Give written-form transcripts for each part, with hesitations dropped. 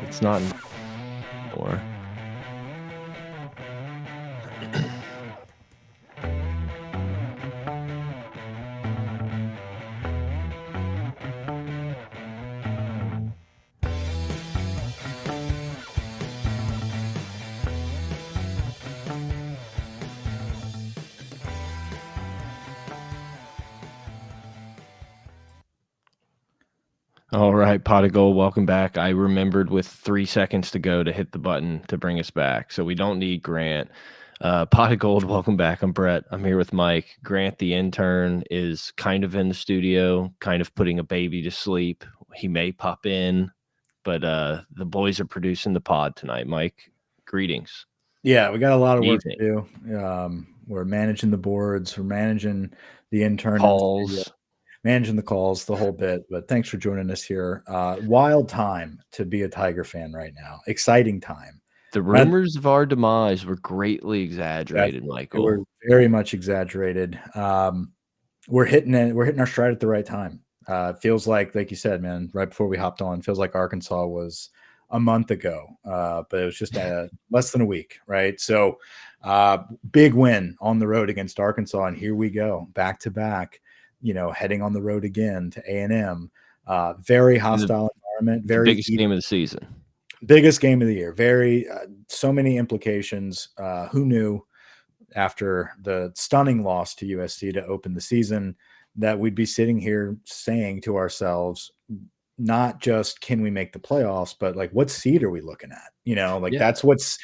It's not anymore. All right, Pot of Gold, welcome back. I remembered with 3 seconds to go to hit the button to bring us back, so we don't need Grant. Pot of Gold, welcome back. I'm Brett. I'm here with Mike. Grant, the intern, is kind of in the studio, kind of putting a baby to sleep. He may pop in, but the boys are producing the pod tonight. Mike, greetings. Yeah, we got a lot of work Evening. to do. We're managing the boards, we're managing the intern in the studio, Calls. managing the calls, the whole bit. But thanks for joining us here. Wild time to be a Tiger fan right now. Exciting time. The And rumors of our demise were greatly that exaggerated, they were Michael. very much exaggerated. We're hitting it. We're hitting our stride at the right time. It feels like you said, man, right before we hopped on, feels like Arkansas was a month ago, but it was just less than a week, right? So, big win on the road against Arkansas, and here we go, back to back. Heading on the road again to A&M. Very hostile environment. The Very biggest game of the season. biggest game of the year. Very so many implications. Who knew? After the stunning loss to USC to open the season, that we'd be sitting here saying to ourselves, not just can we make the playoffs, but like what seed are we looking at? Yeah. That's what's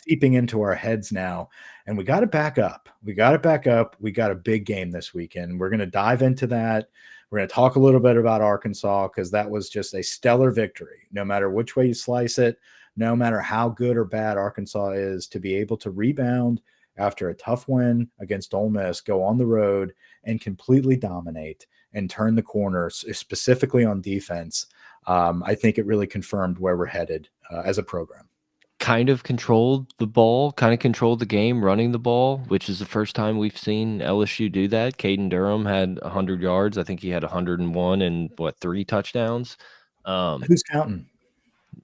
seeping into our heads now. And we got to back up. We got to back up. We got a big game this weekend. We're going to dive into that. We're going to talk a little bit about Arkansas because that was just a stellar victory. No matter which way you slice it, no matter how good or bad Arkansas is, to be able to rebound after a tough win against Ole Miss, go on the road and completely dominate and turn the corner, specifically on defense. I think it really confirmed where we're headed as a program. Kind of controlled the ball, kind of controlled the game running the ball, which is the first time we've seen LSU do that. Caden Durham had 100 yards. I think he had 101 and, 3 touchdowns? Who's counting?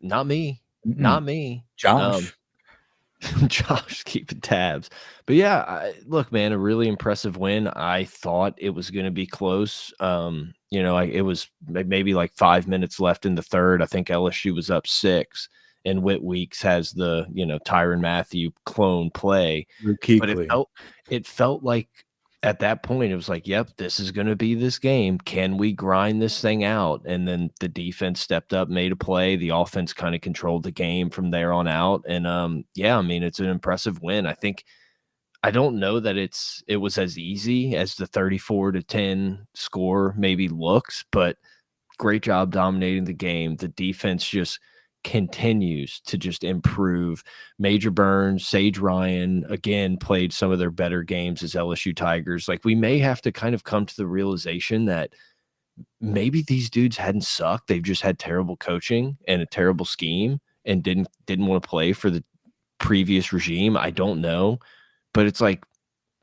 Not me. Mm-mm. Not me. Josh. Josh keeping tabs. But yeah, look, man, a really impressive win. I thought it was going to be close. It was maybe like 5 minutes left in the third. I think LSU was up 6, and Whit Weeks has the Tyrann Mathieu clone play. But it felt like at that point, it was like, yep, this is going to be this game. Can we grind this thing out? And then the defense stepped up, made a play. The offense kind of controlled the game from there on out. And yeah, I mean, it's an impressive win. I don't know that it was as easy as the 34-10 score maybe looks, but great job dominating the game. The defense just continues to just improve. Major Burns, Sage Ryan, again, played some of their better games as LSU Tigers. Like, we may have to kind of come to the realization that maybe these dudes hadn't sucked. They've just had terrible coaching and a terrible scheme and didn't want to play for the previous regime. I don't know. But it's like,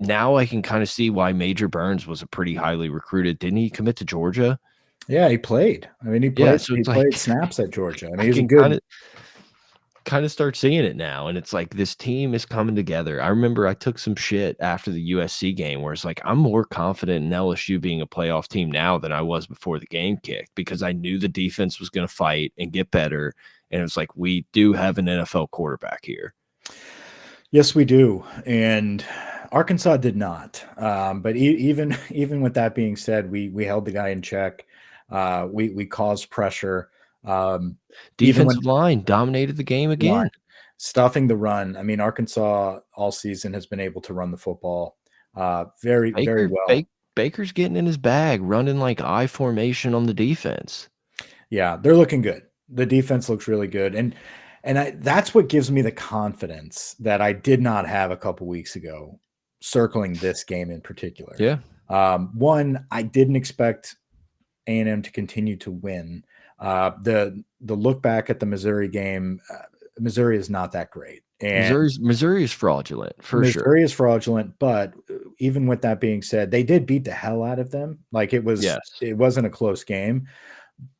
now I can kind of see why Major Burns was a pretty highly recruited. Didn't he commit to Georgia? Yeah, he played. I mean, he Yeah, played. so He it's played like snaps at Georgia. I mean, I he's a can good. kind of start seeing it now, and it's like this team is coming together. I remember I took some shit after the USC game where it's like I'm more confident in LSU being a playoff team now than I was before the game kicked because I knew the defense was going to fight and get better, and it's like we do have an NFL quarterback here. Yes, we do, and Arkansas did not. But even with that being said, we held the guy in check. We caused pressure. Even when Defensive line dominated the game again. stuffing the run. I mean, Arkansas all season has been able to run the football very, very well. Baker's getting in his bag, running like I formation on the defense. Yeah, they're looking good. The defense looks really good, and that's what gives me the confidence that I did not have a couple weeks ago, circling this game in particular. Yeah. One, I didn't expect A&M to continue to win. The look back at the Missouri game, Missouri is not that great. And Missouri is fraudulent for sure. Missouri is fraudulent, but even with that being said, they did beat the hell out of them. Like it wasn't a close game.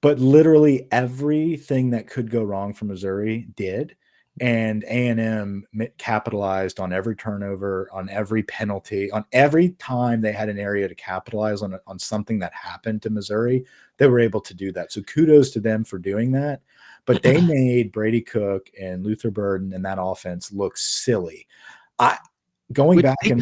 but literally everything that could go wrong for Missouri did. And A&M capitalized on every turnover, on every penalty, on every time they had an area to capitalize on something that happened to Missouri. They were able to do that. So kudos to them for doing that. But they made Brady Cook and Luther Burden and that offense look silly. I going Which back and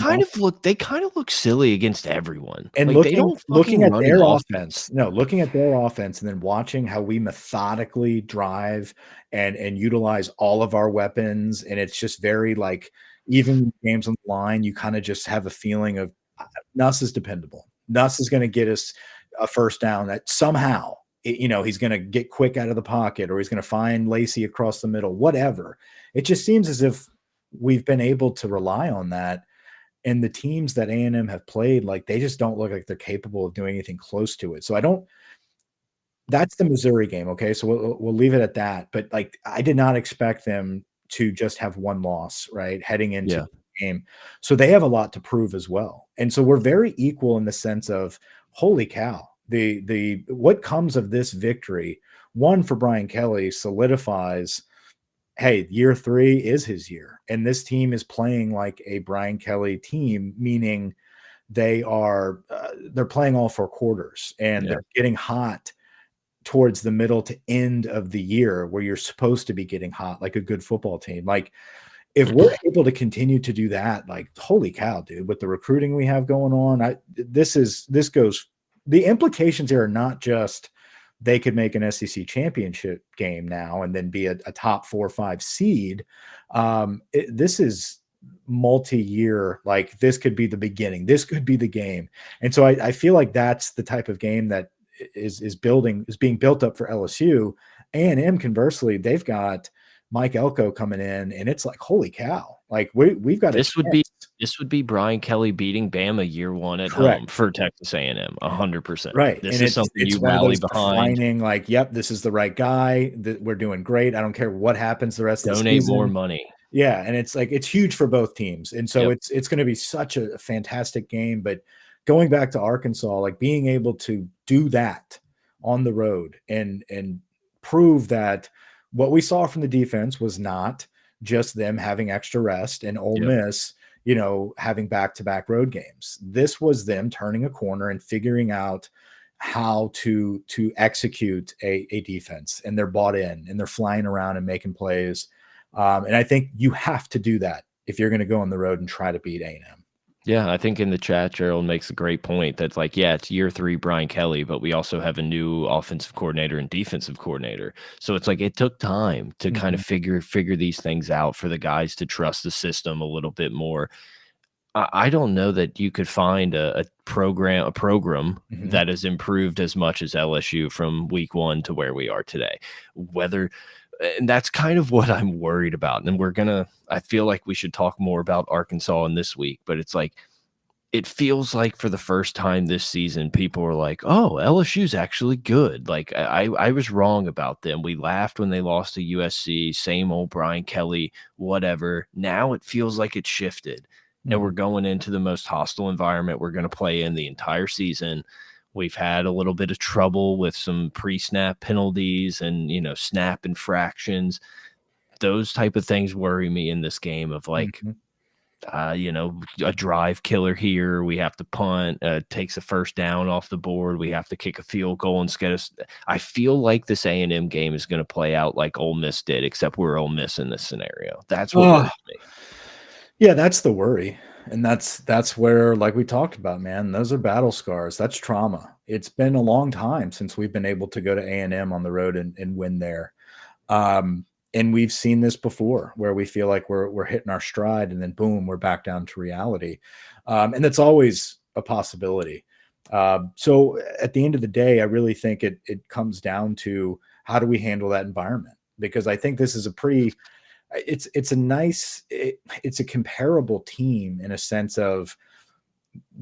they kind of look silly against everyone. and Like, they looking don't looking fucking at run an their offense. offense no, looking at their offense and then watching how we methodically drive and utilize all of our weapons, and it's just very, like, even games on the line, you kinda just have a feeling of, Nuss is dependable. Nuss is gonna get us a first down that somehow, he's gonna get quick out of the pocket, or he's gonna find Lacey across the middle, whatever. It just seems as if we've been able to rely on that, and the teams that A&M have played, like, they just don't look like they're capable of doing anything close to it. So I don't that's the Missouri game, okay? So we'll leave it at that, but, like, I did not expect them to just have one loss, right, heading into Yeah. the game. So they have a lot to prove as well. And so we're very equal in the sense of, holy cow, the what comes of this victory, one, for Brian Kelly, solidifies, hey, year 3 is his year, and this team is playing like a Brian Kelly team, meaning they're playing all 4 quarters, and Yeah. they're getting hot towards the middle to end of the year where you're supposed to be getting hot like a good football team. Like, if we're able to continue to do that, like, holy cow, dude, with the recruiting we have going on, this goes the implications here are not just they could make an SEC championship game now and then be a top 4 or 5 seed. This is multi-year, like, this could be the beginning. This could be the game. And so I feel like that's the type of game that is being built up for LSU. A&M, conversely, they've got Mike Elko coming in, and it's like, holy cow, like, we've got a This would be chance. this would be Brian Kelly beating Bama year 1 at home Correct. for Texas A&M, 100%. Right, This and is it's something you one of rally those behind, defining, like, yep, this is the right guy, that we're doing great. I don't care what happens the rest of the donate more season. money. Yeah, and it's like it's huge for both teams, and so Yep. it's going to be such a fantastic game. But going back to Arkansas, like, being able to do that on the road and prove that what we saw from the defense was not just them having extra rest and Ole Yep. Miss, having back-to-back road games. This was them turning a corner and figuring out how to execute a defense, and they're bought in and they're flying around and making plays. And I think you have to do that if you're going to go on the road and try to beat A&M. Yeah, I think in the chat, Gerald makes a great point that's like, yeah, it's year 3 Brian Kelly, but we also have a new offensive coordinator and defensive coordinator. So it's like it took time to kind of Mhm, figure these things out for the guys to trust the system a little bit more. I don't know that you could find a program mhm, that has improved as much as LSU from week 1 to where we are today. Whether and that's kind of what I'm worried about. And I feel like we should talk more about Arkansas in this week, but it's like it feels like for the first time this season, people are like, "Oh, LSU's actually good." Like I was wrong about them. We laughed when they lost to USC. Same old Brian Kelly, whatever. Now it feels like it's shifted, and we're mhm, going into the most hostile environment we're going to play in the entire season. We've had a little bit of trouble with some pre-snap penalties and snap infractions. Those type of things worry me in this game. Of like, mhm. a drive killer here. We have to punt, takes a first down off the board. We have to kick a field goal and get us. I feel like this A&M game is going to play out like Ole Miss did, except we're Ole Miss in this scenario. That's what Oh, worries me. yeah, that's the worry. And that's where, like we talked about, man, those are battle scars. That's trauma. It's been a long time since we've been able to go to A&M on the road and win there. Um, and we've seen this before where we feel like we're hitting our stride and then boom, we're back down to reality. And that's always a possibility. So at the end of the day, I really think it comes down to how do we handle that environment? Because I think this is a pretty it's a nice it's a comparable team in a sense of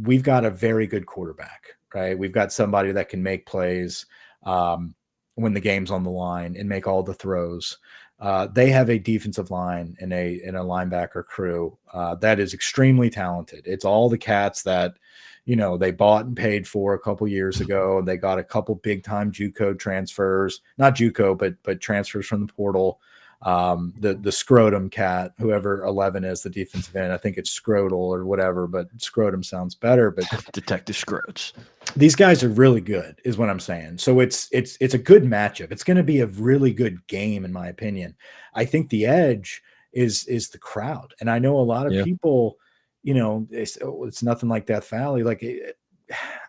we've got a very good quarterback, right? We've got somebody that can make plays when the game's on the line and make all the throws. They have a defensive line and a linebacker crew that is extremely talented. It's all the cats that they bought and paid for a couple years ago. They got a couple big time JUCO transfers, not JUCO, but transfers from the portal. The Scrotum cat, whoever 11 is, the defensive end, I think it's Scrotal or whatever, but Scrotum sounds better. But Detective Scroats. these guys are really good, is what I'm saying. So it's a good matchup. It's going to be a really good game, in my opinion. I think the edge is the crowd, and I know a lot of Yeah. people, it's nothing like Death Valley. Like,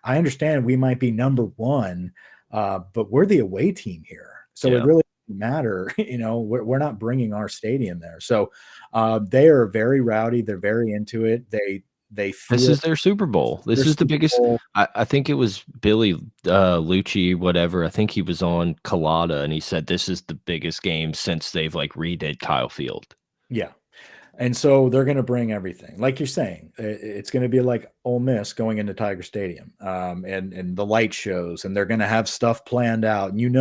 I understand we might be number one, but we're the away team here, so it Yeah. really doesn't matter. We're not bringing our stadium there, so they are very rowdy. They're very into it. They This feel is their Super Bowl. their This is the Super biggest. Bowl. I think it was Billy Lucci, whatever. I think he was on Colada, and he said this is the biggest game since they've like redid Kyle Field. Yeah. And so they're going to bring everything, like you're saying. It's going to be like Ole Miss going into Tiger Stadium, and the light shows, and they're going to have stuff planned out. And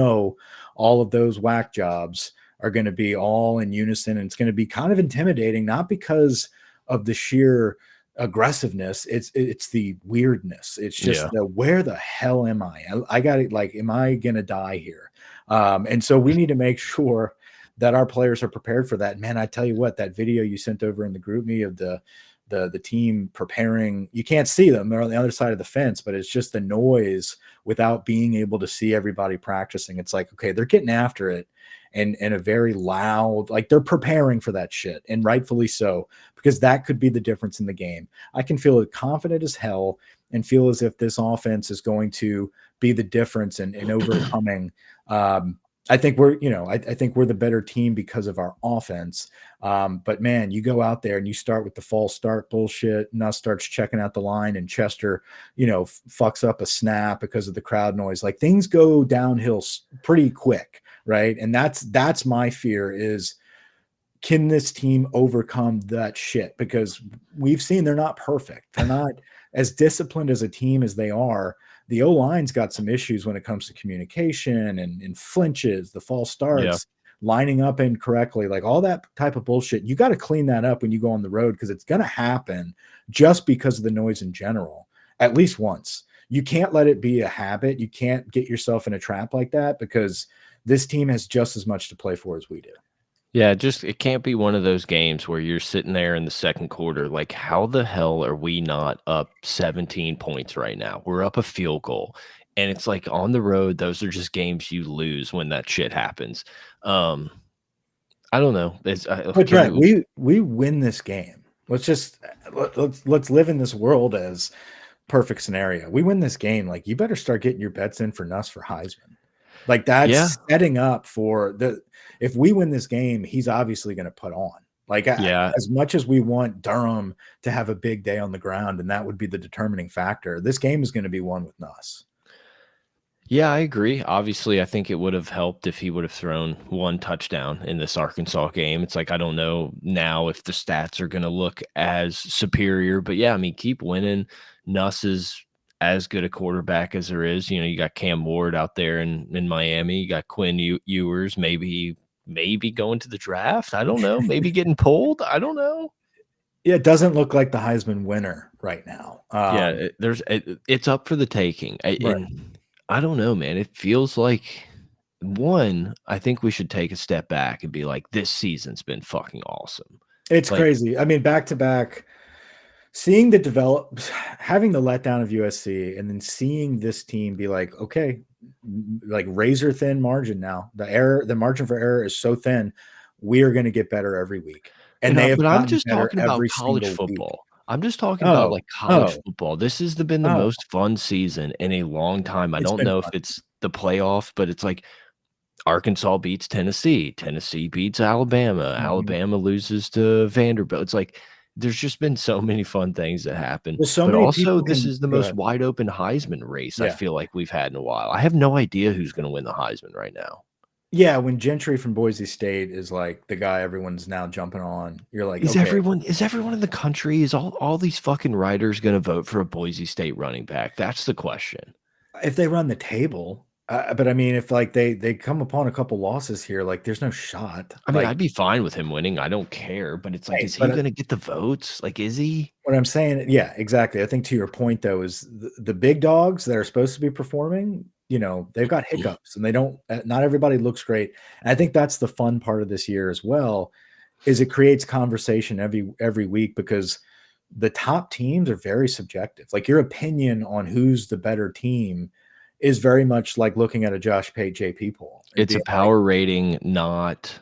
all of those whack jobs are going to be all in unison, and it's going to be kind of intimidating, not because of the sheer aggressiveness. It's the weirdness. It's just Yeah. where the hell am I? I got it. Like, am I going to die here? And so we need to make sure that our players are prepared for that. Man, I tell you what, that video you sent over in the group me of the team preparing, you can't see them, they're on the other side of the fence, but it's just the noise without being able to see everybody practicing. It's like, okay, they're getting after it, and a very loud, like, they're preparing for that shit, and rightfully so, because that could be the difference in the game. I can feel confident as hell and feel as if this offense is going to be the difference in overcoming. I think I think we're the better team because of our offense. But man, you go out there and you start with the false start bullshit. Nuss starts checking out the line, and Chester, fucks up a snap because of the crowd noise. Like, things go downhill pretty quick, right? And that's my fear is, can this team overcome that shit? Because we've seen they're not perfect. They're not as disciplined as a team as they are. The O-line's got some issues when it comes to communication and flinches, the false Yeah. starts, lining up incorrectly, like all that type of bullshit. You got to clean that up when you go on the road, because it's going to happen just because of the noise in general, at least once. You can't let it be a habit. You can't get yourself in a trap like that, because this team has just as much to play for as we do. Yeah, just it can't be one of those games where you're sitting there in the second quarter, like, how the hell are we not up 17 points right now? We're up a field goal. And it's like on the road, those are just games you lose when that shit happens. Um, I don't know. But Can Brett, we we win this game. Let's live in this world as perfect scenario. We win this game. Like, you better start getting your bets in for Nuss for Heisman. Like, Yeah. that's setting up for if we win this game, he's obviously going to put on. Like, Yeah. as much as we want Durham to have a big day on the ground, and that would be the determining factor, this game is going to be won with Nuss. Yeah, I agree. Obviously, I think it would have helped if he would have thrown one touchdown in this Arkansas game. It's like, I don't know now if the stats are going to look as superior, but yeah, I mean, keep winning. Nuss is as good a quarterback as there is. You got Cam Ward out there in Miami. You got Quinn Ewers, maybe going to the draft. I don't know. Maybe getting pulled. I don't know. Yeah, it doesn't look like the Heisman winner right now. Yeah, it's up for the taking. Right. And I don't know, man. It feels like I think we should take a step back and be like, this season's been fucking awesome. It's Like, crazy. I mean, back to back, seeing having the letdown of USC, and then seeing this team be like, okay, like razor thin margin now. The margin for error is so thin. We are going to get better every week, and they have but I'm gotten just better talking about every college single week. football. I'm just talking about Oh, like college oh, football. This has been the oh, most fun season in a long time. I it's don't been know if fun. it's the playoff, but it's like Arkansas beats Tennessee. Tennessee beats Alabama. Mhm. Alabama loses to Vanderbilt. It's like there's just been so many fun things that happen. Well, so But many also, people this can is the go most ahead. wide open Heisman race I Yeah. feel like we've had in a while. I have no idea who's going to win the Heisman right now. Yeah, when Gentry from Boise State is like the guy everyone's now jumping on, you're like, Is okay, everyone in the country, is all these fucking writers going to vote for a Boise State running back? That's the question. if they run the table, But I mean, if like they come upon a couple losses here, like there's no shot. I mean, Like, I'd be fine with him winning. I don't care, but it's like, hey, is he but gonna get the votes? Like, is he? what I'm saying, yeah, exactly. I think to your point though is the big dogs that are supposed to be performing, they've got hiccups and they don't. Not everybody looks great. And I think that's the fun part of this year as well, is it creates conversation every week because the top teams are very subjective. Like your opinion on who's the better team is very much like looking at a Josh Pate JP poll and It's a being like, power rating, not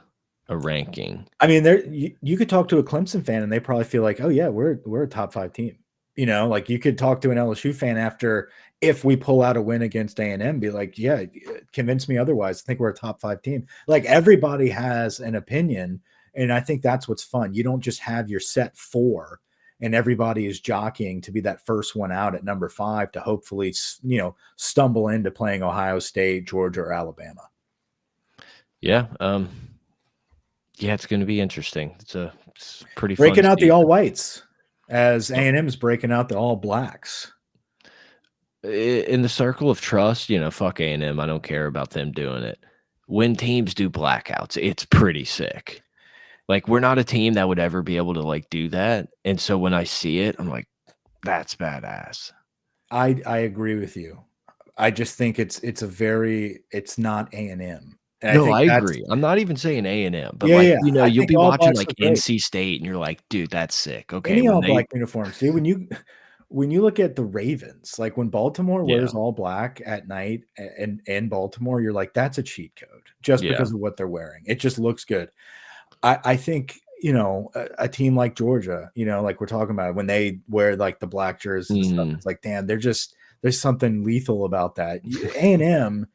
a ranking. I mean, there you could talk to a Clemson fan and they probably feel like, oh yeah, we're a top 5 team. Like you could talk to an LSU fan after if we pull out a win against A&M, be like, yeah, convince me otherwise. I think we're a top 5 team. Like everybody has an opinion, and I think that's what's fun. You don't just have your set 4 and everybody is jockeying to be that first one out at number 5 to hopefully, stumble into playing Ohio State, Georgia, or Alabama. Yeah, yeah, it's gonna be interesting. It's pretty fun Breaking out the season. all whites as A&M is breaking out the all blacks. In the circle of trust, fuck A&M. I don't care about them doing it. When teams do blackouts, it's pretty sick. Like, we're not a team that would ever be able to, like, do that, and so when I see it, I'm like, "That's badass." I agree with you. I just think it's not A&M. And I No, think I that's agree. I'm not even saying A&M, but, yeah, like, yeah. I you'll think be all watching, blacks like, are great. NC State, and you're like, "Dude, that's sick." Okay, Any when all they black uniforms, dude, when you look at the Ravens, like when Baltimore Yeah, wears all black at night in Baltimore, you're like, that's a cheat code just yeah. because of what they're wearing. It just looks good. I think, a team like Georgia, like we're talking about when they wear like the black jerseys and stuff, Mhm. it's like, damn, there's something lethal about that. A&M,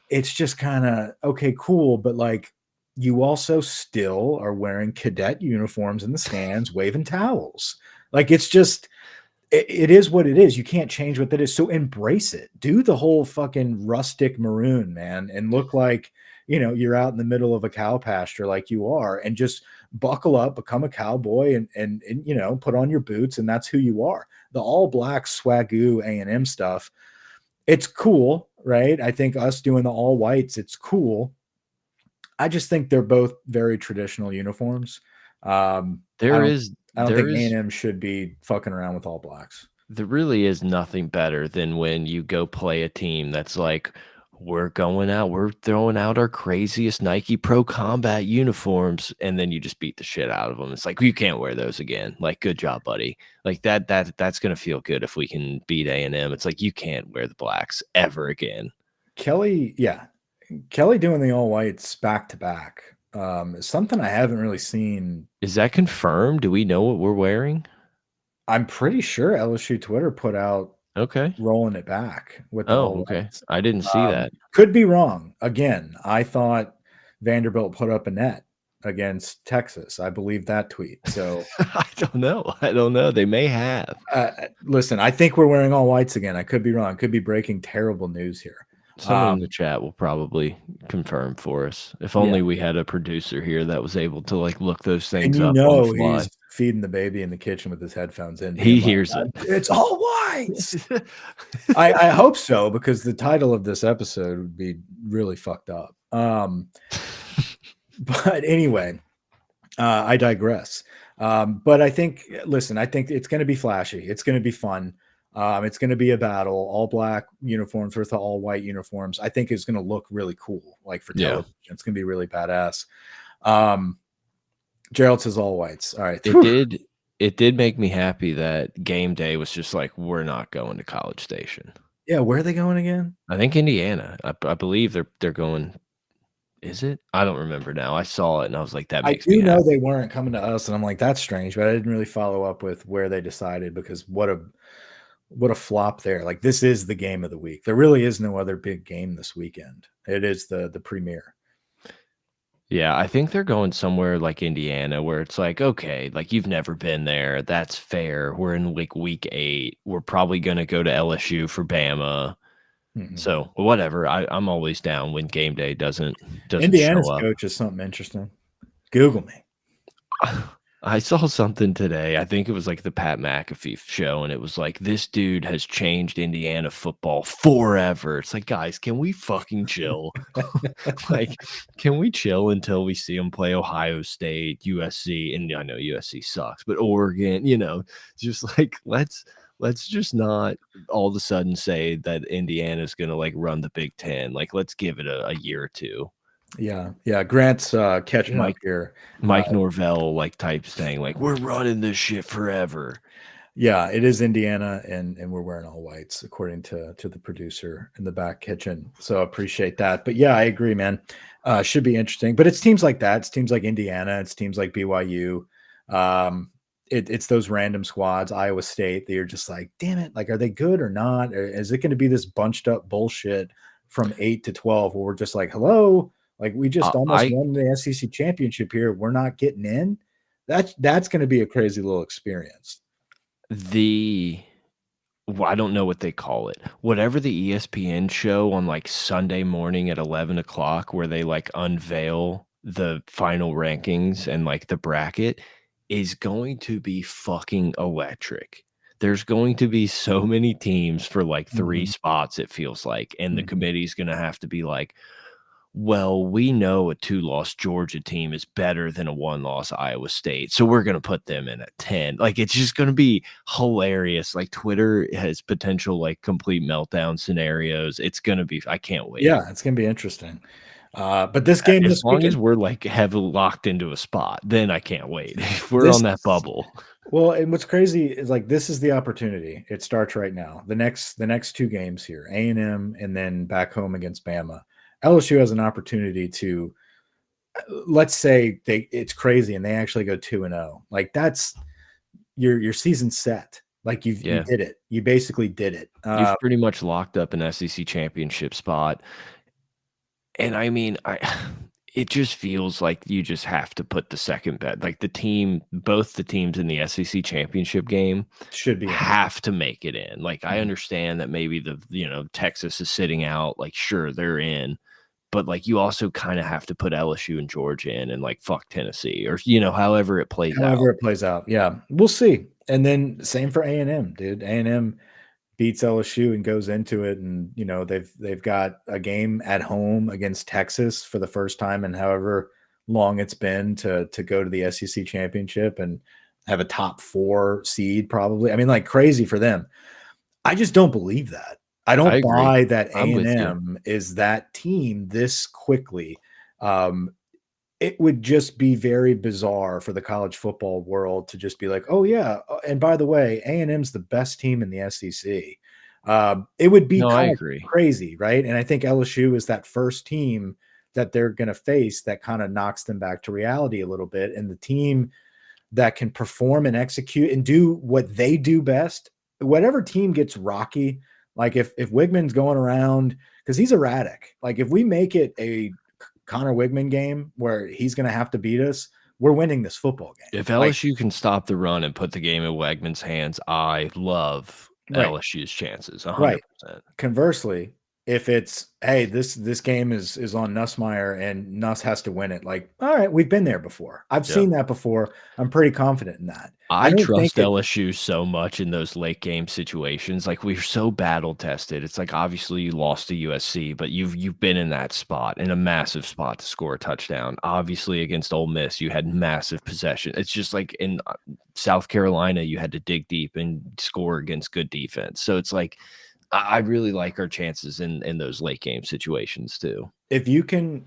it's just kind of okay, cool, but like you also still are wearing cadet uniforms in the stands, waving towels. Like it's just it is what it is. You can't change what that is. So embrace it. Do the whole fucking rustic maroon, man, and look like, you're out in the middle of a cow pasture like you are, and just buckle up, become a cowboy, and put on your boots, and that's who you are. The all black swagoo A&M stuff, it's cool, right? I think us doing the all whites, it's cool. I just think they're both very traditional uniforms. I There don't is I don't there think is A&M should be fucking around with all blacks. there really is nothing better than when you go play a team that's like, we're throwing out our craziest Nike Pro Combat uniforms, and then you just beat the shit out of them. It's like, you can't wear those again. Like, good job, buddy. Like that's gonna feel good if we can beat A&M. It's like you can't wear the blacks ever again. Kelly, yeah. Kelly doing the all whites back to back is something I haven't really seen. Is that confirmed? Do we know what we're wearing? I'm pretty sure LSU Twitter put out Okay. rolling it back with the Oh, all okay. whites. I didn't see that. Could be wrong. Again, I thought Vanderbilt put up a net against Texas. I believe that tweet. So I don't know. I don't know. They may have. listen, I think we're wearing all whites again. I could be wrong. I could be breaking terrible news here. Someone in the Um, chat will probably confirm for us. If yeah. only we had a producer here that was able to, like, look those And things up on the fly. he's feeding the baby in the kitchen with his headphones in, being He like, hears it. It's all whites. I hope so, because the title of this episode would be really fucked up. But anyway, I digress. But I think, listen, I think it's going to be flashy. It's going to be fun. It's going to be a battle. All black uniforms versus all white uniforms. I think it's going to look really cool, like for Yeah. television. It's going to be really badass. Gerald says all whites. All right. It did make me happy that game day was just like, we're not going to College Station. Yeah, where are they going again? I think Indiana. I believe they're going. Is it? I don't remember now. I saw it and I was like, that I makes me do know happy. they weren't coming to us, and I'm like, that's strange, but I didn't really follow up with where they decided, because what a flop there. Like, this is the game of the week. There really is no other big game this weekend. It is the premiere. Yeah, I think they're going somewhere like Indiana where it's like, okay, like, you've never been there. That's fair. We're in like week 8. We're probably gonna go to LSU for Bama. Mhm. So whatever. I'm always down when game day doesn't show Indiana's up. coach is something interesting. Google me. I saw something today. I think it was like the Pat McAfee show, and it was like, "This dude has changed Indiana football forever." It's like, guys, can we fucking chill? Like, can we chill until we see him play Ohio State, USC, and I know USC sucks, but Oregon, just like let's just not all of a sudden say that Indiana's gonna like run the Big Ten. Like, let's give it a year or two. Yeah, yeah. Grant's catching up Mike here. Mike Norvell like type thing, like, we're running this shit forever. Yeah, it is Indiana, and we're wearing all whites, according to the producer in the back kitchen. So appreciate that. But yeah, I agree, man. Should be interesting. But it's teams like that. It's teams like Indiana. It's teams like BYU. It's those random squads, Iowa State, that you're just like, damn it, like, are they good or not? Or is it going to be this bunched up bullshit from 8 to 12 where we're just like, hello, like we just almost I won the SEC championship here. We're not getting in. That's going to be a crazy little experience. the Well, I don't know what they call it. Whatever the ESPN show on, like, Sunday morning at 11 o'clock, where they, like, unveil the final rankings and, like, the bracket is going to be fucking electric. There's going to be so many teams for, like, 3 Mhm. spots, it feels like, and the Mhm. committee's gonna have to be like, well, we know a two-loss Georgia team is better than a one-loss Iowa State, so we're gonna put them in at 10. Like, it's just gonna be hilarious. Like, Twitter has potential, like, complete meltdown scenarios. It's gonna be I can't wait. Yeah, it's gonna be interesting. But this game As this long as weekend, we're, like, heavily locked into a spot, then I can't wait. If we're this on that bubble. well, and what's crazy is like this is the opportunity. It starts right now. The next two games here, A&M and then back home against Bama. LSU has an opportunity to let's say it's crazy and they actually go 2-0. Like that's your season set. Like you Yeah. did it. You basically did it. You've pretty much locked up an SEC championship spot. And I mean, I it just feels like you just have to put the second bet. Like both the teams in the SEC championship game Should be in. have to make it in. Like, I Mhm. understand that maybe Texas is sitting out. Like, sure, they're in, but like you also kind of have to put LSU and Georgia in and like fuck Tennessee or however it plays However out. it plays out. Yeah, we'll see. And then same for A&M, dude. A&M beats LSU and goes into it, and they've got a game at home against Texas for the first time in however long it's been to go to the SEC championship and have a top 4 seed probably. I mean, like crazy for them. I just don't believe that. I I don't agree. buy that I'm with you. A&M is that team this quickly. Um, it would just be very bizarre for the college football world to just be like, "Oh yeah, and by the way, A&M's the best team in the SEC." It would be No, I kind of agree. crazy, right? And I think LSU is that first team that they're going to face that kind of knocks them back to reality a little bit. And the team that can perform and execute and do what they do best, whatever team gets rocky, like if Wigman's going around because he's erratic, like if we make it a Connor Wigman game where he's going to have to beat us, we're winning this football game. If Like, LSU can stop the run and put the game in Wegman's hands, I love right, LSU's chances right. 100%. Conversely, if it's hey, this game is on Nussmeyer and Nuss has to win it, like, all right, we've been there before. I've Yeah. seen that before. I'm pretty confident in that. I I don't think trust it LSU so much in those late game situations. Like, we're so battle tested. It's like, obviously you lost to USC, but you've been in that spot, in a massive spot to score a touchdown. Obviously against Ole Miss, you had massive possession. It's just like in South Carolina, you had to dig deep and score against good defense. So it's like I really like our chances in those late game situations too. if you can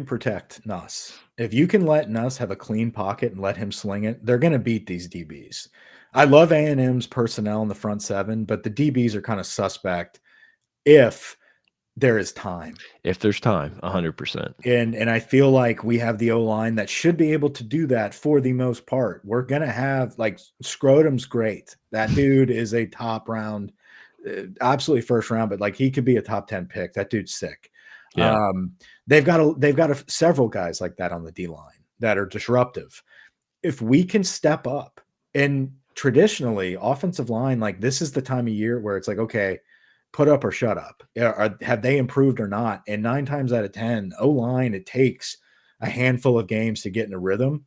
protect Nuss, if you can let Nuss have a clean pocket and let him sling it, they're going to beat these DBs. I love A&M's personnel in the front seven, but the DBs are kind of suspect if there is time. If there's time, 100%. And I feel like we have the O line that should be able to do that for the most part. We're gonna have like Scrotum's great. That dude is a top round, absolutely first round, but like he could be a top 10 pick. That dude's sick. Yeah. They've got several guys like that on the D line that are disruptive. If we can step up, and traditionally offensive line, like this is the time of year where it's like, okay, put up or shut up. Have they improved or not? And 9 times out of 10, O line, it takes a handful of games to get in a rhythm.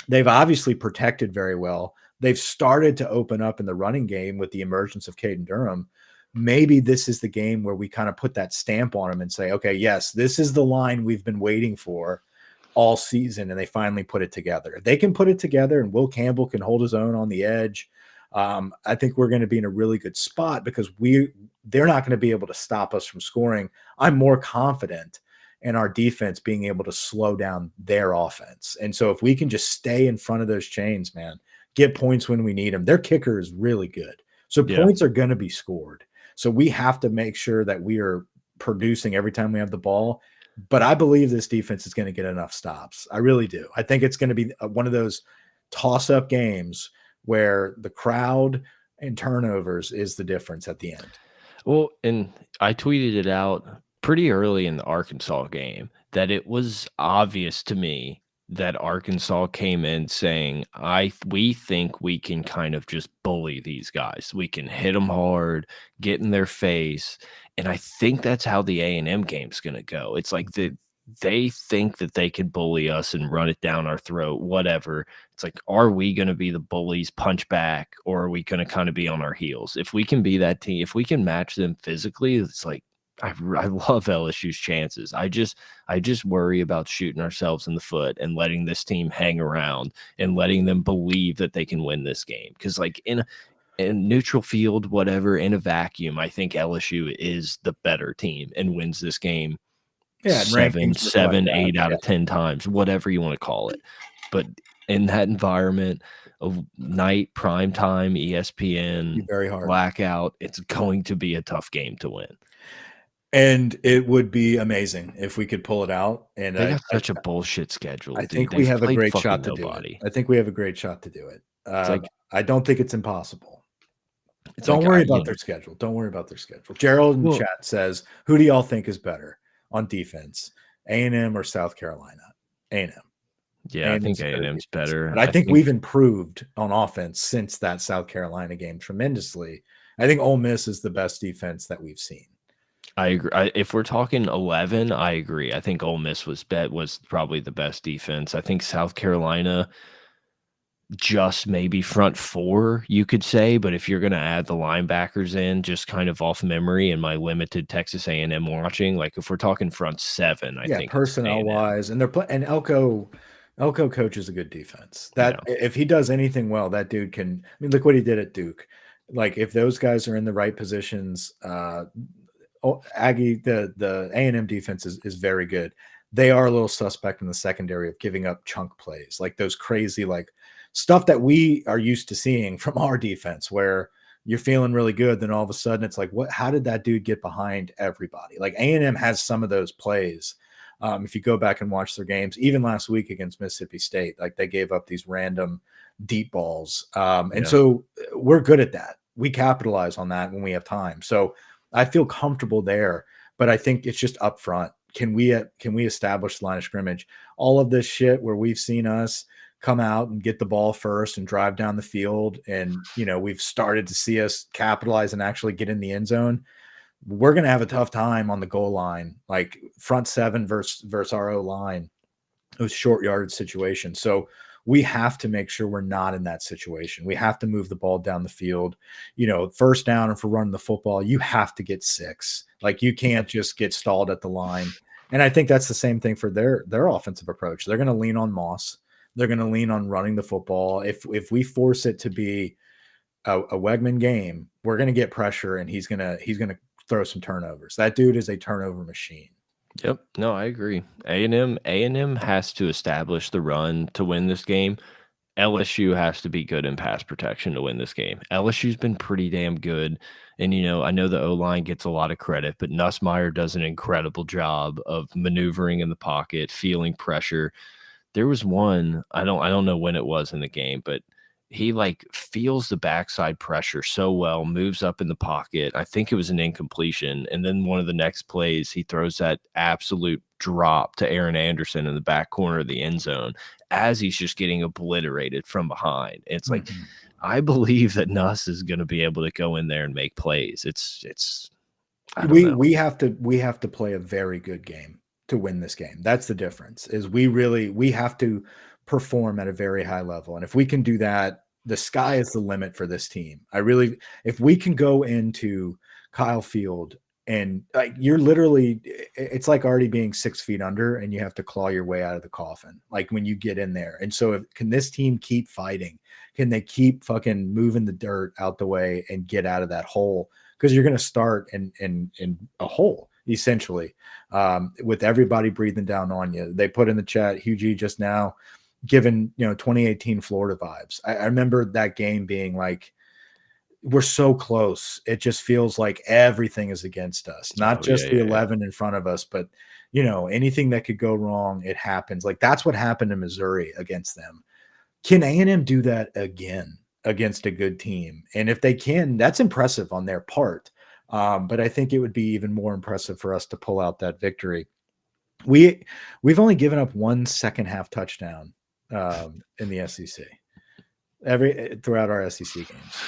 They've obviously protected very well. They've started to open up in the running game with the emergence of Caden Durham. Maybe this is the game where we kind of put that stamp on them and say, okay, yes, this is the line we've been waiting for all season, and they finally put it together. If they can put it together and Will Campbell can hold his own on the edge, I think we're going to be in a really good spot because they're not going to be able to stop us from scoring. I'm more confident in our defense being able to slow down their offense. And so if we can just stay in front of those chains, man, get points when we need them. Their kicker is really good. So Yeah. points are going to be scored. So we have to make sure that we are producing every time we have the ball. But I believe this defense is going to get enough stops. I really do. I think it's going to be one of those toss-up games where the crowd and turnovers is the difference at the end. Well, and I tweeted it out pretty early in the Arkansas game that it was obvious to me that Arkansas came in saying, we think we can kind of just bully these guys. We can hit them hard, get in their face. And I think that's how the A&M game's going to go. It's like they think that they can bully us and run it down our throat, whatever. It's like, are we going to be the bullies, punch back, or are we going to kind of be on our heels? If we can be that team, if we can match them physically, it's like I love LSU's chances. I just worry about shooting ourselves in the foot and letting this team hang around and letting them believe that they can win this game. Because like in neutral field, whatever, in a vacuum, I think LSU is the better team and wins this game Yeah, and rankings reflect seven, that. 8 out Yeah. of 10 times, whatever you want to call it. But in that environment of night, prime time, ESPN, Very hard. blackout, it's going to be a tough game to win. And it would be amazing if we could pull it out. And They got such a bullshit schedule, I dude. think we They've have a played great fucking shot to do it. nobody. I think we have a great shot to do it. It's like I don't think it's impossible. it's Don't like worry you about know, their schedule. Don't worry about their schedule. Gerald in well, chat says, who do y'all think is better on defense, A&M or South Carolina? A&M. yeah, I think A&M's better A&M's defense. better. But I think we've improved on offense since that South Carolina game tremendously. I think Ole Miss is the best defense that we've seen. I agree. If we're talking 11, I agree. I think Ole Miss was probably the best defense. I think South Carolina just maybe front four, you could say. But if you're going to add the linebackers in, just kind of off memory and my limited Texas A&M watching, like if we're talking front seven, I think it's personnel A&M. wise, and and Elko coaches a good defense. That Yeah. if he does anything well, that dude can. I mean, look what he did at Duke. Like if those guys are in the right positions, Aggie, the A&M defense is very good. They are a little suspect in the secondary of giving up chunk plays, like those crazy like stuff that we are used to seeing from our defense, where you're feeling really good, then all of a sudden it's like, what? How did that dude get behind everybody? Like A&M has some of those plays. If you go back and watch their games, even last week against Mississippi State, like they gave up these random deep balls, and so we're good at that. We capitalize on that when we have time. So I feel comfortable there, but I think it's just up front. Can we establish the line of scrimmage? All of this shit where we've seen us come out and get the ball first and drive down the field, and we've started to see us capitalize and actually get in the end zone. We're going to have a tough time on the goal line, like front seven versus our O line, those short yardage situations. So we have to make sure we're not in that situation. We have to move the ball down the field. First down, if we're running the football, you have to get 6. Like you can't just get stalled at the line. And I think that's the same thing for their offensive approach. They're going to lean on Moss. They're going to lean on running the football. If we force it to be a Wegman game, we're going to get pressure, and he's going to throw some turnovers. That dude is a turnover machine. Yep. No, I agree. A&M has to establish the run to win this game. LSU has to be good in pass protection to win this game. LSU's been pretty damn good. And, I know the O-line gets a lot of credit, but Nussmeier does an incredible job of maneuvering in the pocket, feeling pressure. There was one, I don't know when it was in the game, but he like feels the backside pressure so well, moves up in the pocket. I think it was an incompletion. And then one of the next plays, he throws that absolute drop to Aaron Anderson in the back corner of the end zone as he's just getting obliterated from behind. It's like, I believe that Nuss is going to be able to go in there and make plays. I don't know. We have to play a very good game to win this game. That's the difference. Is we have to perform at a very high level. And if we can do that, the sky is the limit for this team. If we can go into Kyle Field and like you're literally, it's like already being 6 feet under and you have to claw your way out of the coffin, like when you get in there. And so can this team keep fighting? Can they keep fucking moving the dirt out the way and get out of that hole? Because you're going to start in a hole essentially, with everybody breathing down on you. They put in the chat, Hugh G just now, given 2018 Florida vibes. I remember that game being like, we're so close. It just feels like everything is against us, not Oh, yeah, just the yeah, yeah. 11 in front of us, but anything that could go wrong, it happens. Like that's what happened in Missouri against them. Can A&M do that again against a good team? And if they can, that's impressive on their part. But I think it would be even more impressive for us to pull out that victory. We've only given up one second half touchdown in the SEC throughout our SEC games.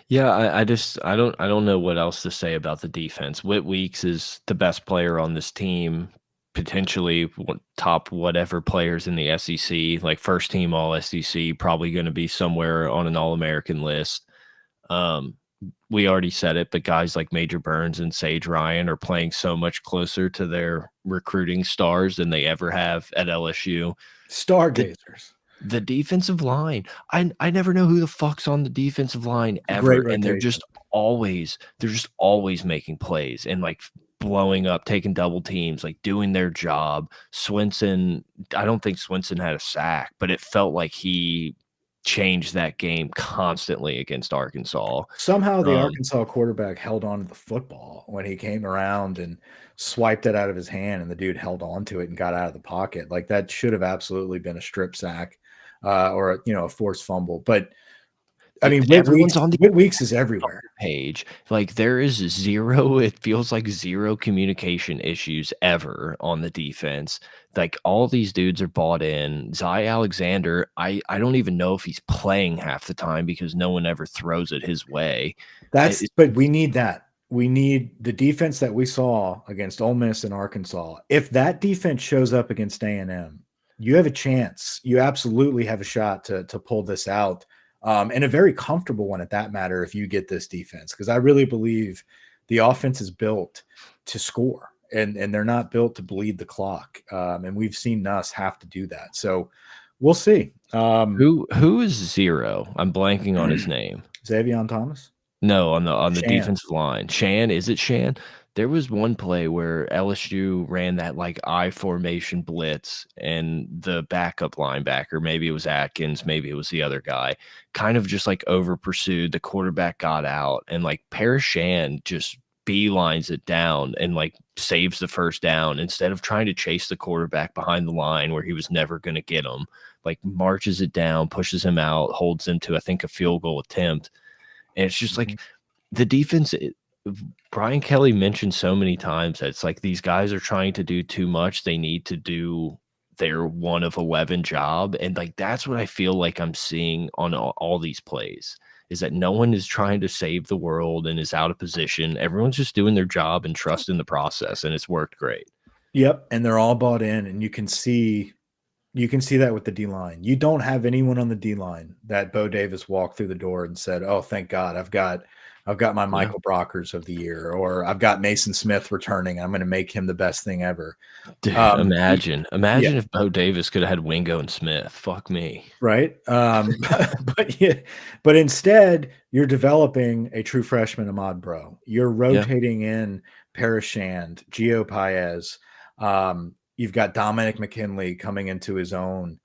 Yeah, I don't know what else to say about the defense. Whit Weeks is the best player on this team, potentially top whatever players in the SEC, like first team All SEC, probably going to be somewhere on an All American list. Um, we already said it, but guys like Major Burns and Sage Ryan are playing so much closer to their recruiting stars than they ever have at LSU. The Stargazers. the defensive line, I never know who the fuck's on the defensive line ever, Great and rotation. they're just always making plays and, like, blowing up, taking double teams, like, doing their job. Swinson, I don't think Swinson had a sack, but it felt like he changed that game constantly against Arkansas. Somehow the Um, Arkansas quarterback held on to the football when he came around and swiped it out of his hand, and the dude held on to it and got out of the pocket. Like that should have absolutely been a strip sack, or a forced fumble. But I mean, Whit Weeks, everyone's on the Whit Weeks is everywhere. page. Like there is zero, it feels like zero communication issues ever on the defense. Like all these dudes are bought in. Zy Alexander, I don't even know if he's playing half the time because no one ever throws it his way. But we need that. We need the defense that we saw against Ole Miss and Arkansas. If that defense shows up against A&M, you have a chance. You absolutely have a shot to pull this out, and a very comfortable one at that matter if you get this defense. Because I really believe the offense is built to score, and they're not built to bleed the clock. And we've seen us have to do that. So we'll see. Who is zero? I'm blanking on his name. Xavier Thomas. No, on the Shan. defensive line. Shan, is it Shan? There was one play where LSU ran that, like, I formation blitz, and the backup linebacker, maybe it was Atkins, maybe it was the other guy, kind of just, like, over pursued. The quarterback got out, and, like, Paris Shan just beelines it down and, like, saves the first down instead of trying to chase the quarterback behind the line where he was never gonna get him, like, marches it down, pushes him out, holds him to, I think, a field goal attempt. And it's just like the defense, Brian Kelly mentioned so many times that it's like these guys are trying to do too much. They need to do their 1 of 11 job. And like that's what I feel like I'm seeing on all these plays is that no one is trying to save the world and is out of position. Everyone's just doing their job and trusting the process, and it's worked great. Yep, and they're all bought in, and you can see that with the D line. You don't have anyone on the D line that Bo Davis walked through the door and said, "Oh, thank God, I've got my Yeah. Michael Brockers of the year, or I've got Mason Smith returning. I'm going to make him the best thing ever." Dude, Y- yeah, imagine if Bo Davis could have had Wingo and Smith. Fuck me. right. But yeah, but instead, you're developing a true freshman, Ahmad Bro. You're Yeah. rotating in Parashand, Gio Paez. You've got Dominic McKinley coming into his own.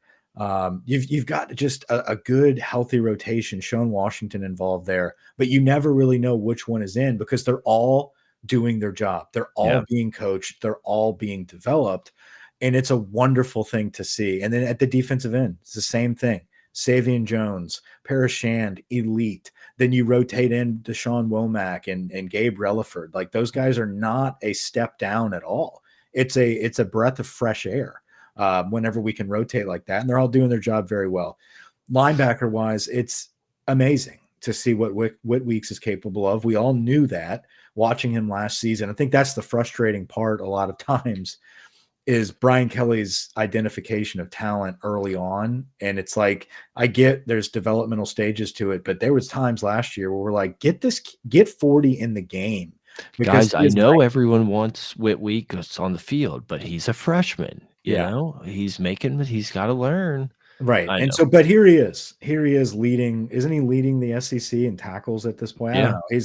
You've got just a good, healthy rotation. Sean Washington involved there, but you never really know which one is in because they're all doing their job. They're all Yeah. being coached. They're all being developed. And it's a wonderful thing to see. And then at the defensive end, it's the same thing. Savion Jones, Parashand, elite. Then you rotate in Deshaun Womack and Gabe Relaford. Like those guys are not a step down at all. It's a breath of fresh air whenever we can rotate like that. And they're all doing their job very well. Linebacker wise, it's amazing to see what Whit Weeks is capable of. We all knew that watching him last season. I think that's the frustrating part a lot of times is Brian Kelly's identification of talent early on. And it's like, I get there's developmental stages to it, but there was times last year where we're like, get 40 in the game because Guys, he I is know nice. everyone wants Whit Weeks on the field, but he's a freshman, you Yeah. know? He's gotta learn. Right. I And know. so, but here he is. Here he is leading. Isn't he leading the SEC in tackles at this point? I don't Yeah. know.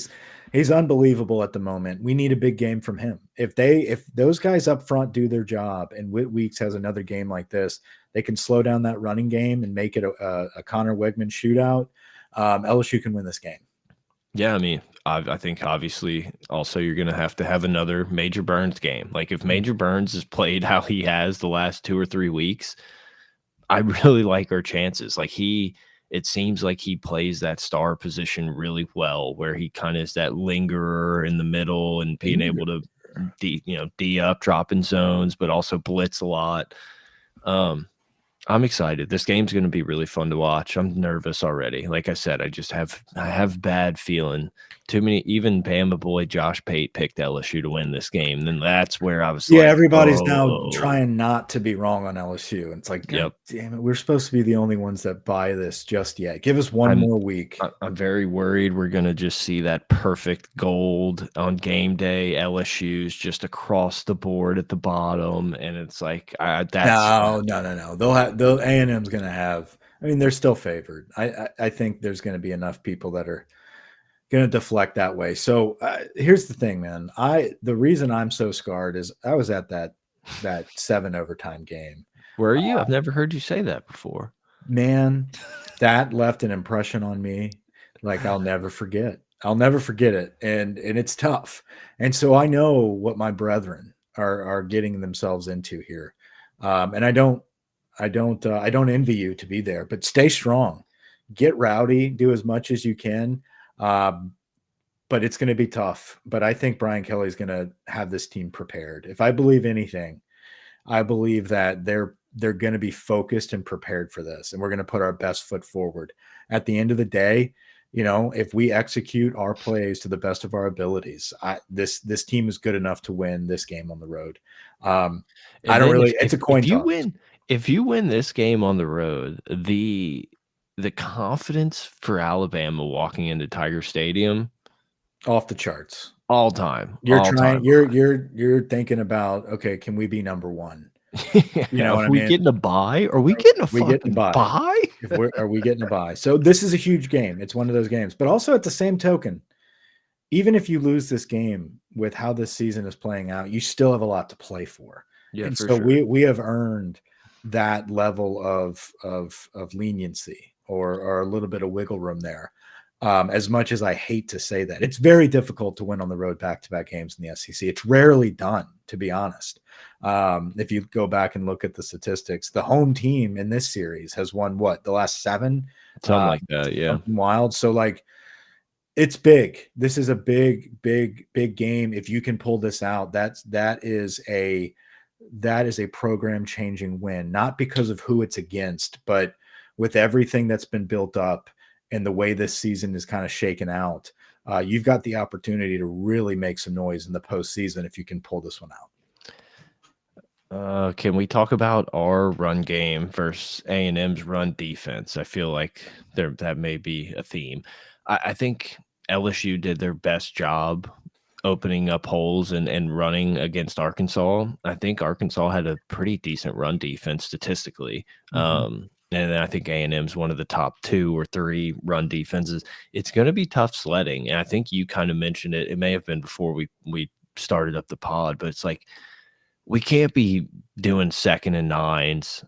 He's unbelievable at the moment. We need a big game from him. If those guys up front do their job and Whit Weeks has another game like this, they can slow down that running game and make it a Connor Wegman shootout. LSU can win this game. Yeah, I mean, I think obviously also you're gonna have to have another Major Burns game. Like, if Major Burns has played how he has the last 2 or 3 weeks, I really like our chances. Like, it seems like he plays that star position really well, where he kinda is that lingerer in the middle and being able to D up, drop in zones, but also blitz a lot. Um, I'm excited. This game's gonna be really fun to watch. I'm nervous already. Like I said, I have bad feeling. Too many, even Bama boy Josh Pate picked LSU to win this game. Then that's where I was Yeah, like, everybody's now "Oh." trying not to be wrong on LSU. It's like, God Yep. damn it, we're supposed to be the only ones that buy this just yet. Give us one I'm more week. I'm very worried we're gonna just see that perfect gold on game day, LSU's just across the board at the bottom, and it's like, that's No, no, no, no. They'll A&M's gonna have. I mean, they're still favored. I think there's gonna be enough people that are gonna deflect that way. So here's the thing, man. The reason I'm so scarred is I was at that 7 overtime game. where are you? I've never heard you say that before. Man, that left an impression on me like I'll never forget. I'll never forget it, and it's tough. And so I know what my brethren are getting themselves into here. And I don't envy you to be there, but stay strong, get rowdy, do as much as you can. Um, but it's going to be tough. But I think Brian Kelly's going to have this team prepared. If I believe anything, I believe that they're going to be focused and prepared for this, and we're going to put our best foot forward. At the end of the day, if we execute our plays to the best of our abilities, this team is good enough to win this game on the road. I And don't then really. It's a coin toss. if you win this game on the road, the confidence for Alabama walking into Tiger Stadium, Off the charts. all time You're thinking about, okay, can we be number one? high. You know Are what I we mean? getting a buy? Are we getting a We get to fucking buy. buy? If we're Are we getting a buy? So this is a huge game. It's one of those games. But also at the same token, even if you lose this game with how this season is playing out, you still have a lot to play for. Yeah, And for so sure. we have earned that level of leniency or a little bit of wiggle room there. As much as I hate to say that, it's very difficult to win on the road back-to-back games in the SEC. It's rarely done, to be honest. If you go back and look at the statistics, the home team in this series has won what, the last 7, Something like that, yeah. something wild. So like, it's big. This is a big, big, big game. If you can pull this out, that is a program changing win, not because of who it's against, but with everything that's been built up and the way this season is kind of shaken out. You've got the opportunity to really make some noise in the postseason if you can pull this one out. Can we talk about our run game versus A&M's run defense? I feel like that may be a theme. I think LSU did their best job opening up holes and running against Arkansas. I think Arkansas had a pretty decent run defense statistically. Mhm. And then I think A&M's one of the top 2 or 3 run defenses. It's going to be tough sledding. And I think you kind of mentioned it. It may have been before we started up the pod, but it's like, we can't be doing 2nd and 9s,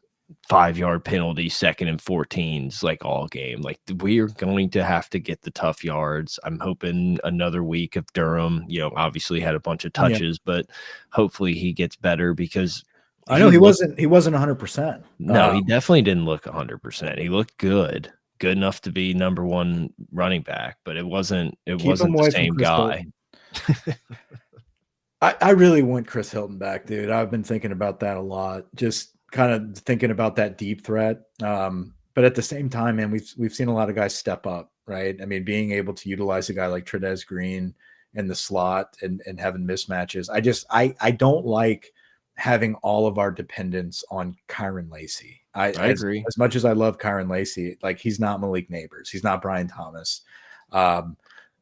5-yard penalties, 2nd and 14s like all game. Like, we are going to have to get the tough yards. I'm hoping another week of Durham, obviously had a bunch of Yeah. touches, but hopefully he gets better because I know he looked he wasn't 100%. no, he definitely didn't look 100%. He looked good enough to be number 1 running back, but it wasn't Keep him the away from same Chris guy. Hilton. I really want Chris Hilton back, dude. I've been thinking about that a lot. Just kind of thinking about that deep threat. But at the same time, man, we've seen a lot of guys step up, right? I mean, being able to utilize a guy like Trez Green in the slot and having mismatches. I don't like having all of our dependence on Kyron Lacy. I agree. As much as I love Kyron Lacy, like he's not Malik Neighbors, he's not Brian Thomas, um,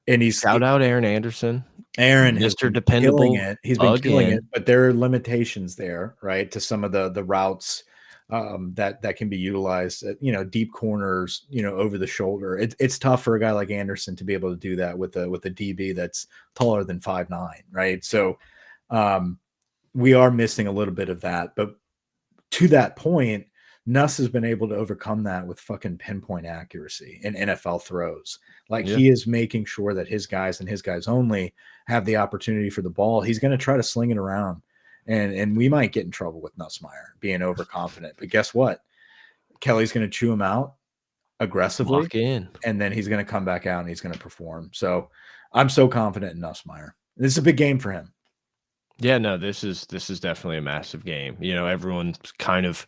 and Shout out Aaron Anderson, Aaron has Mr. been killing Dependable it. He's been killing it, again. but there are limitations there, right? To some of the routes that can be utilized, deep corners, over the shoulder. It's tough for a guy like Anderson to be able to do that with a DB that's taller than 5'9", right? So um, we are missing a little bit of that, but to that point, Nuss has been able to overcome that with fucking pinpoint accuracy in NFL throws. Like Yeah. he is making sure that his guys and his guys only have the opportunity for the ball. He's going to try to sling it around. And we might get in trouble with Nussmeier being overconfident. But guess what? Kelly's going to chew him out aggressively. Lock in. And then he's going to come back out and he's going to perform. So I'm so confident in Nussmeier. This is a big game for him. Yeah, no, this is definitely a massive game. Everyone's kind of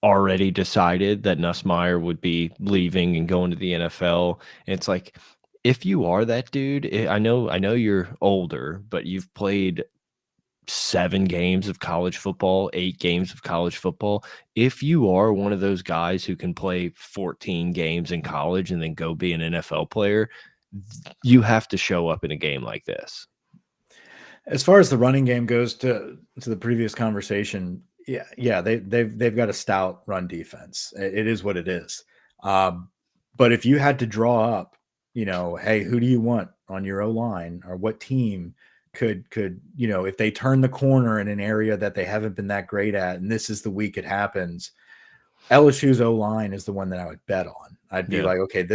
already decided that Nussmeier would be leaving and going to the NFL. And it's like, if you are that dude, I know you're older, but you've played 7 games of college football, 8 games of college football. If you are one of those guys who can play 14 games in college and then go be an NFL player, you have to show up in a game like this. As far as the running game goes, to the previous conversation, they've got a stout run defense. It is what it is. But if you had to draw up, hey, who do you want on your O line, or what team could if they turn the corner in an area that they haven't been that great at, and this is the week it happens, LSU's O line is the one that I would bet on. I'd be like, okay,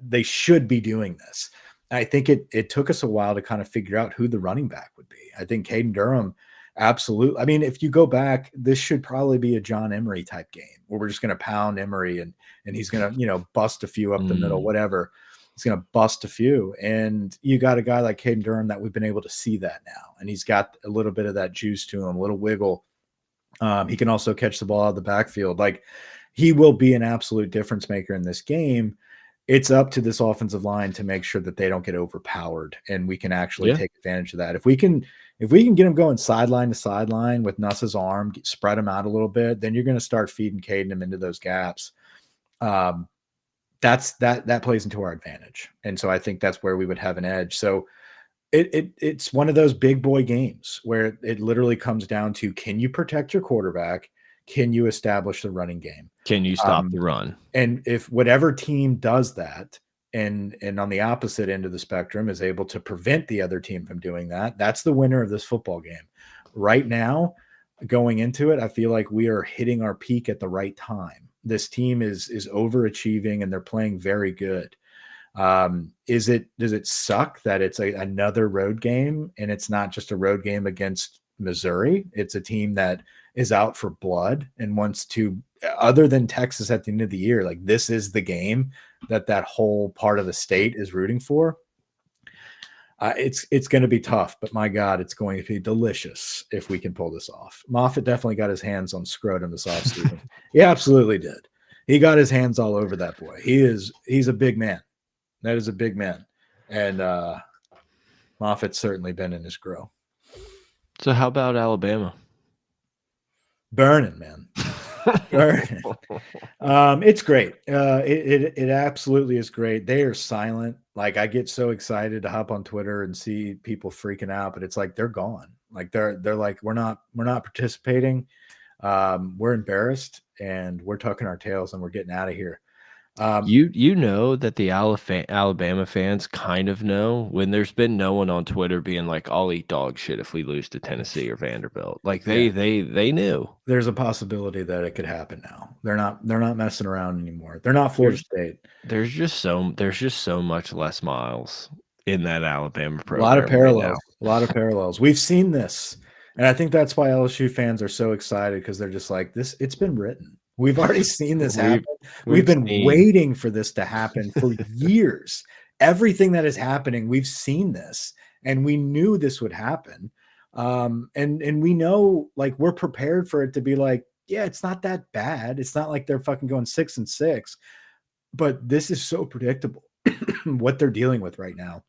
they should be doing this. I think it took us a while to kind of figure out who the running back would be. I think Caden Durham, absolutely. I mean, if you go back, this should probably be a John Emery type game where we're just going to pound Emery and he's going to, bust a few up the middle, whatever. He's going to bust a few. And you got a guy like Caden Durham that we've been able to see that now. And he's got a little bit of that juice to him, a little wiggle. He can also catch the ball out of the backfield. Like, he will be an absolute difference maker in this game. It's up to this offensive line to make sure that they don't get overpowered, and we can actually take advantage of that. If we can get them going sideline to sideline with Nuss's arm, spread them out a little bit, then you're going to start feeding Caden them into those gaps. That plays into our advantage, and so I think that's where we would have an edge. So it's one of those big boy games where it literally comes down to, can you protect your quarterback? Can you establish the running game? Can you stop the run? And if whatever team does that, and on the opposite end of the spectrum is able to prevent the other team from doing that, that's the winner of this football game. Right now, going into it, I feel like we are hitting our peak at the right time. This team is overachieving and they're playing very good. Does it suck that it's another road game, and it's not just a road game against Missouri? It's a team that is out for blood and wants to, other than Texas at the end of the year, like, this is the game that whole part of the state is rooting for. It's going to be tough, but my God, it's going to be delicious if we can pull this off. Moffitt definitely got his hands on scrotum this offseason. He absolutely did. He got his hands all over that boy. He's a big man. That is a big man. And Moffitt's certainly been in his grow. So how about Alabama? Burning, man. Burning. It's great. It absolutely is great. They are silent. Like, I get so excited to hop on Twitter and see people freaking out, but it's like they're gone. Like, they're like, we're not participating. We're embarrassed and we're tucking our tails and we're getting out of here. You know that the Alabama fans kind of know when there's been no one on Twitter being like, "I'll eat dog shit if we lose to Tennessee or Vanderbilt." Like, they knew. There's a possibility that it could happen now. They're not messing around anymore. They're not Florida State. There's just so much Les Miles in that Alabama program. A lot of parallels. A lot of parallels. We've seen this, and I think that's why LSU fans are so excited, because they're just like, this. It's been written. We've already seen this happen. We've been waiting for this to happen for years. Everything that is happening, we've seen this, and we knew this would happen. And we know, like, we're prepared for it to be like, yeah, it's not that bad. It's not like they're fucking going 6-6, but this is so predictable what they're dealing with right now.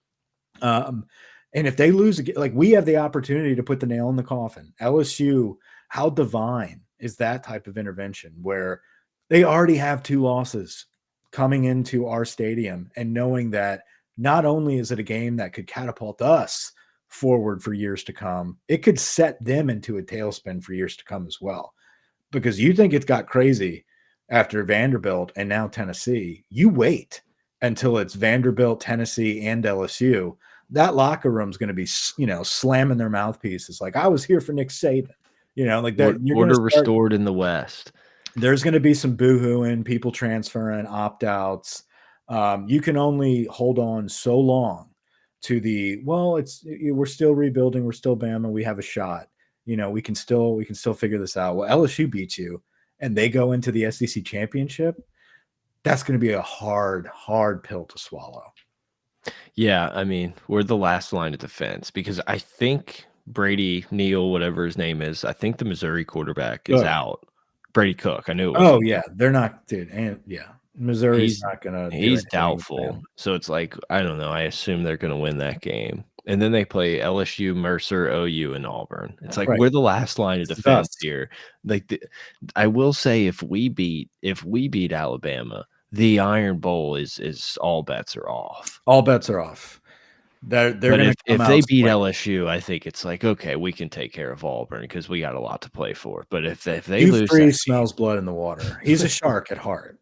And if they lose again, like we have the opportunity to put the nail in the coffin. LSU, how divine is that type of intervention where they already have 2 losses coming into our stadium and knowing that not only is it a game that could catapult us forward for years to come, it could set them into a tailspin for years to come as well. Because you think it's got crazy after Vanderbilt and now Tennessee. You wait until it's Vanderbilt, Tennessee, and LSU. That locker room's going to be, slamming their mouthpieces like I was here for Nick Saban. Like that. You're going to Order start. restored in the West. There's going to be some boohooing, people transferring, opt outs. You can only hold on so long to we're still rebuilding, we're still Bama, we have a shot. We can still figure this out. Well, LSU beats you, and they go into the SEC championship. That's going to be a hard, hard pill to swallow. Yeah, I mean, we're the last line of defense because I think Brady Neal, whatever his name is, I think the Missouri quarterback is Oh, out. Brady Cook, I knew it was oh him. yeah, they're not, dude, and yeah, Missouri's not going to do He's anything with doubtful. them. So it's like, I don't know. I assume they're going to win that game. And then they play LSU, Mercer, OU, and Auburn. It's like Right, we're the last line of this is defense us. here. Like I will say, if we beat Alabama, the Iron Bowl is all bets are off. All bets are off. They're But going to come if out they beat swinging. LSU, I think it's like, okay, we can take care of Auburn because we got a lot to play for. But if they Hugh lose that Freeze smells blood in the water. He's a shark at heart,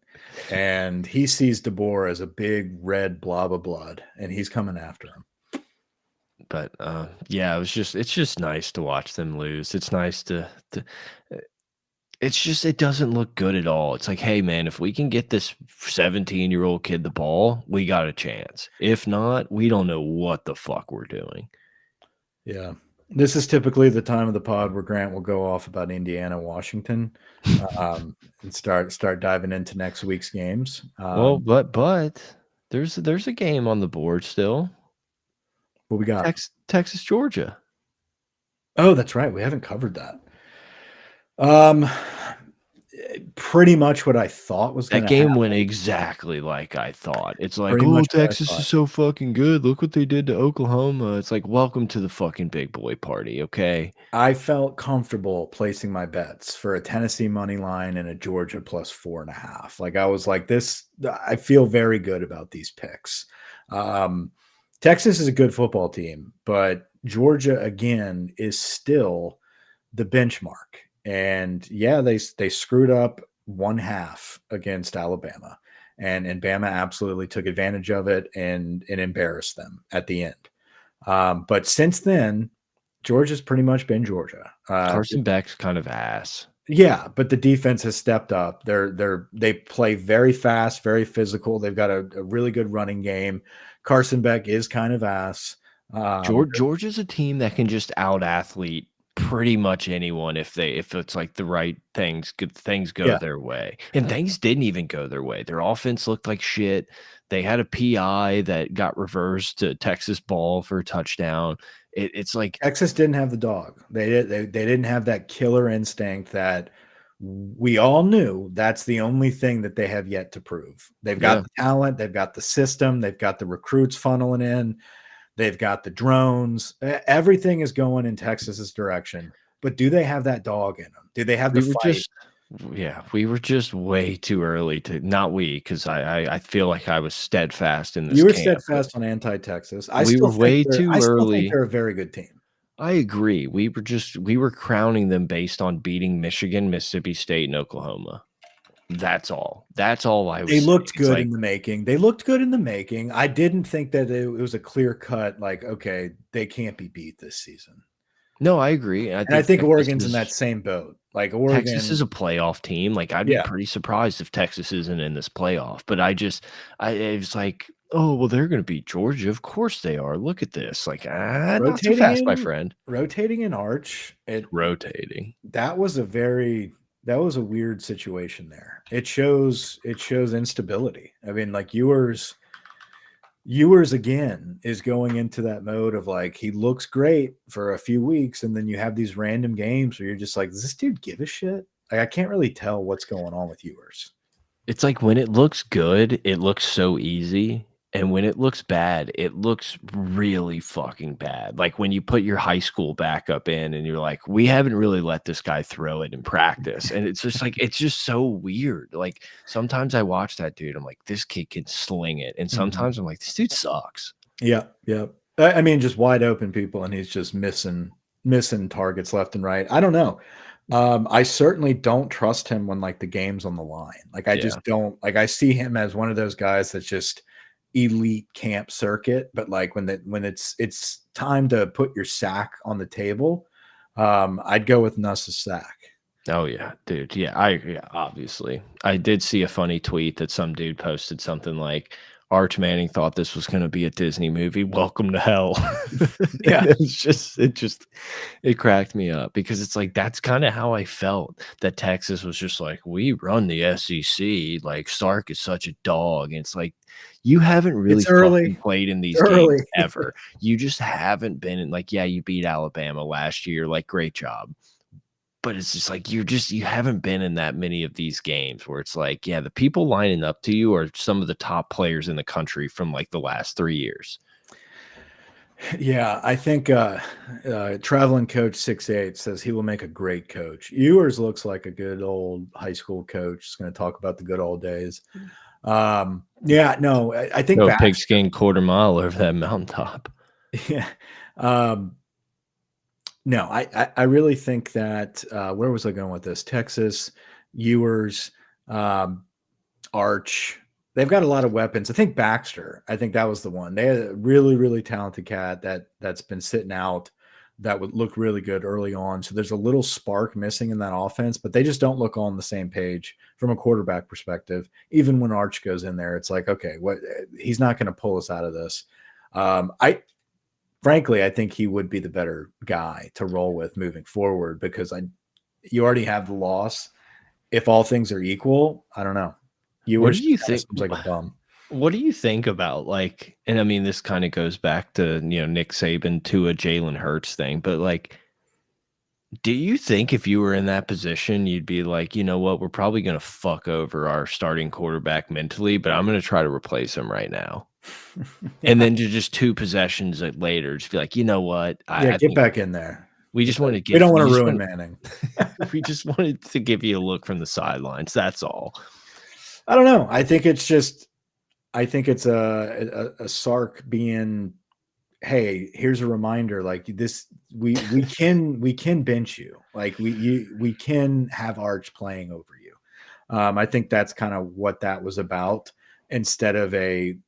and he sees DeBoer as a big red blob of blood, and he's coming after him. But yeah, it's just nice to watch them lose. It's nice to it's just it doesn't look good at all. It's like, hey man, if we can get this 17-year-old kid the ball, we got a chance. If not, we don't know what the fuck we're doing. Yeah. This is typically the time of the pod where Grant will go off about Indiana, Washington, and start diving into next week's games. Well, but there's a game on the board still. What we got? Texas, Georgia. Oh, that's right. We haven't covered that. Um, pretty much what I thought was going That to happen. game went exactly like I thought. It's like, Pretty oh, much what I Texas thought. is so fucking good. Look what they did to Oklahoma. It's like, welcome to the fucking big boy party, okay? I felt comfortable placing my bets for a Tennessee money line and a Georgia plus 4.5. Like I was like, I feel very good about these picks. Texas is a good football team, but Georgia again is still the benchmark. And yeah, they screwed up one half against Alabama, and Bama absolutely took advantage of it and embarrassed them at the end. But since then, Georgia's pretty much been Georgia. Carson Beck's kind of ass. Yeah, but the defense has stepped up. They play very fast, very physical. They've got a really good running game. Carson Beck is kind of ass. Georgia's a team that can just out athlete pretty much anyone if it's like the right things, good things go Yeah, their way. And things didn't even go their way. Their offense looked like shit. They had a PI that got reversed to Texas ball for a touchdown. It's like Texas didn't have the dog. They didn't have that killer instinct that we all knew. That's the only thing that they have yet to prove. They've got yeah. the talent, they've got the system, they've got the recruits funneling in, they've got the drones. Everything is going in Texas's direction. But do they have that dog in them? Do they have the We were fight? just we were just way too early to not we because I feel like I was steadfast in this You were camp, but steadfast on anti-Texas. we were way I too still think early. they're a very good team. I agree. We were crowning them based on beating Michigan, Mississippi State, and Oklahoma. That's all. That's all I was They saying. looked It's good like, in the making. They looked good in the making. I didn't think that it was a clear cut, like, okay, they can't be beat this season. no, I agree. I And I think think Oregon's in that same boat. Like Texas is Oregon, a playoff team. Like I'd be yeah, pretty surprised if Texas isn't in this playoff. But it was like, oh well, they're going to beat Georgia. Of course they are. Look at this. Like not so rotating fast, my in friend. rotating in Arch. Rotating. That was a weird situation there. It shows instability. I mean, like Ewers again is going into that mode of like he looks great for a few weeks, and then you have these random games where you're just like, does this dude give a shit? Like I can't really tell what's going on with Ewers. It's like when it looks good, it looks so easy. And when it looks bad, it looks really fucking bad. Like when you put your high school backup in and you're like, we haven't really let this guy throw it in practice. And it's just like, it's just so weird. Like sometimes I watch that dude, I'm like, this kid can sling it. And Mhm. sometimes I'm like, this dude sucks. Yeah, yeah. I mean, just wide open people, and he's just missing targets left and right. I don't know. I certainly don't trust him when like the game's on the line. Like I Yeah. just don't like I see him as one of those guys that's just elite camp circuit, but like when it's time to put your sack on the table, I'd go with Nuss's sack. Oh yeah, dude. Yeah, obviously. I did see a funny tweet that some dude posted something like Arch Manning thought this was going to be a Disney movie. Welcome to hell. Yeah. It cracked me up because it's like that's kind of how I felt that Texas was just like we run the SEC, like Sark is such a dog. And it's like you haven't really It's early. fucking played in It's these games early. ever. You just haven't been in like yeah, you beat Alabama last year, like great job. But it's just like you haven't been in that many of these games where it's like, yeah, the people lining up to you are some of the top players in the country from like the last 3 years. Yeah, I think traveling coach 6'8" says he will make a great coach. Ewers looks like a good old high school coach. He's going to talk about the good old days. Yeah, no, I think No Baxter. pigskin quarter mile over that mountaintop. Yeah. No, I really think that where was I going with this? Texas, Ewers, um, Arch. They've got a lot of weapons. I think Baxter. I think that was the one. They had a really, really talented cat that's been sitting out that would look really good early on. So there's a little spark missing in that offense, but they just don't look on the same page from a quarterback perspective. Even when Arch goes in there, it's like, okay, what he's not going to pull us out of this. I frankly, I think he would be the better guy to roll with moving forward because you already have the loss. If all things are equal, I don't know. What do Ewers you just kind of think? seems like a bum. What do you think about like, and I mean, this kind of goes back to, Nick Saban to a Jalen Hurts thing, but like, do you think if you were in that position, you'd be like, you know what, we're probably going to fuck over our starting quarterback mentally, but I'm going to try to replace him right now. And Yeah, then to just 2 possessions later, just be like, you know what, yeah, I get think back in there. we It's just like, want to we give, don't want we to just ruin want, Manning. we just wanted to give you a look from the sidelines. That's all. I don't know. I think it's a Sark being, hey, here's a reminder, like this, we can bench you, like we can have Arch playing over you. I think that's kind of what that was about. Instead of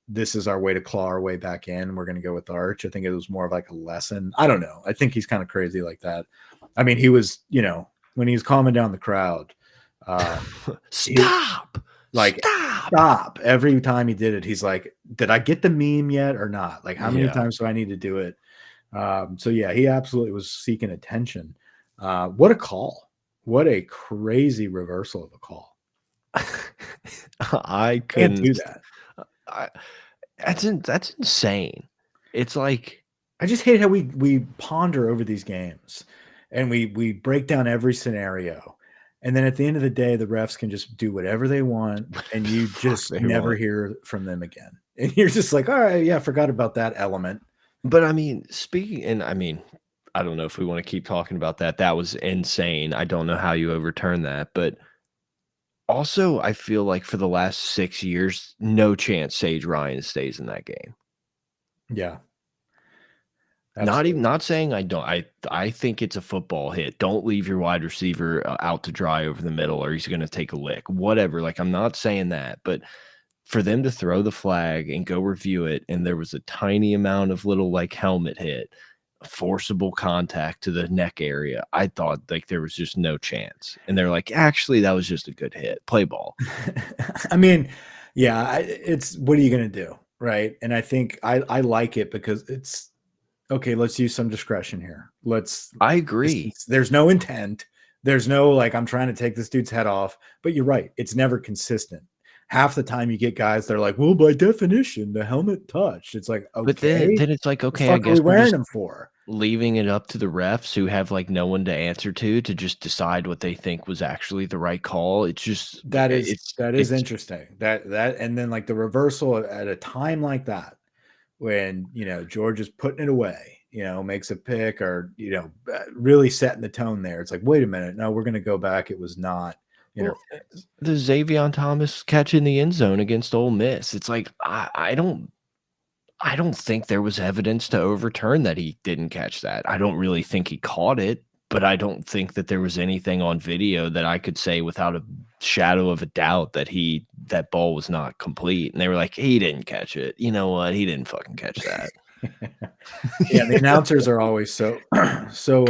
this is our way to claw our way back in, we're going to go with Arch. I think it was more of like a lesson. I don't know. I think he's kind of crazy like that. I mean, he was, when he was calming down the crowd, he Stop. like Stop. stop every time he did it. He's like, did I get the meme yet or not? Like, how many Yeah. times do I need to do it? So yeah, he absolutely was seeking attention. What a call! What a crazy reversal of a call. I Can't couldn't do that. I that's insane. It's like I just hate how we ponder over these games and we break down every scenario. And then at the end of the day, the refs can just do whatever they want, and you fuck just they never want. hear from them again. And you're just like, all right, yeah, I forgot about that element. But I mean, speaking and I mean, I don't know if we want to keep talking about that. That was insane. I don't know how you overturn that, but also I feel like for the last 6 years, no chance Sage Ryan stays in that game. Yeah, Not even absolutely. not saying I don't. I think it's a football hit. Don't leave your wide receiver out to dry over the middle, or he's going to take a lick. Whatever. Like I'm not saying that, but for them to throw the flag and go review it, and there was a tiny amount of little like helmet hit, forcible contact to the neck area. I thought like there was just no chance, and they're like, actually, that was just a good hit. Play ball. I mean, yeah, it's what are you going to do? Right. And I think I like it because it's okay. Let's use some discretion here. I agree, There's no intent. There's no like, I'm trying to take this dude's head off, but you're right. It's never consistent. Half the time you get guys that are like, well, by definition, the helmet touched. It's like, but then okay, then it's like, the okay, I fuck are guess we we're wearing just them for? leaving it up to the refs who have, like, no one to answer to just decide what they think was actually the right call. It's just That is it's interesting. That and then like the reversal at a time like that when George is putting it away, makes a pick or really setting the tone there. It's like, wait a minute, no, we're going to go back. It was not well, interference. the Xavier Thomas catch in the end zone against Ole Miss. It's like I don't think there was evidence to overturn that he didn't catch that. I don't really think he caught it, but I don't think that there was anything on video that I could say without a shadow of a doubt that that ball was not complete. And they were like, he didn't catch it. You know what? He didn't fucking catch that. Yeah, the announcers are always so so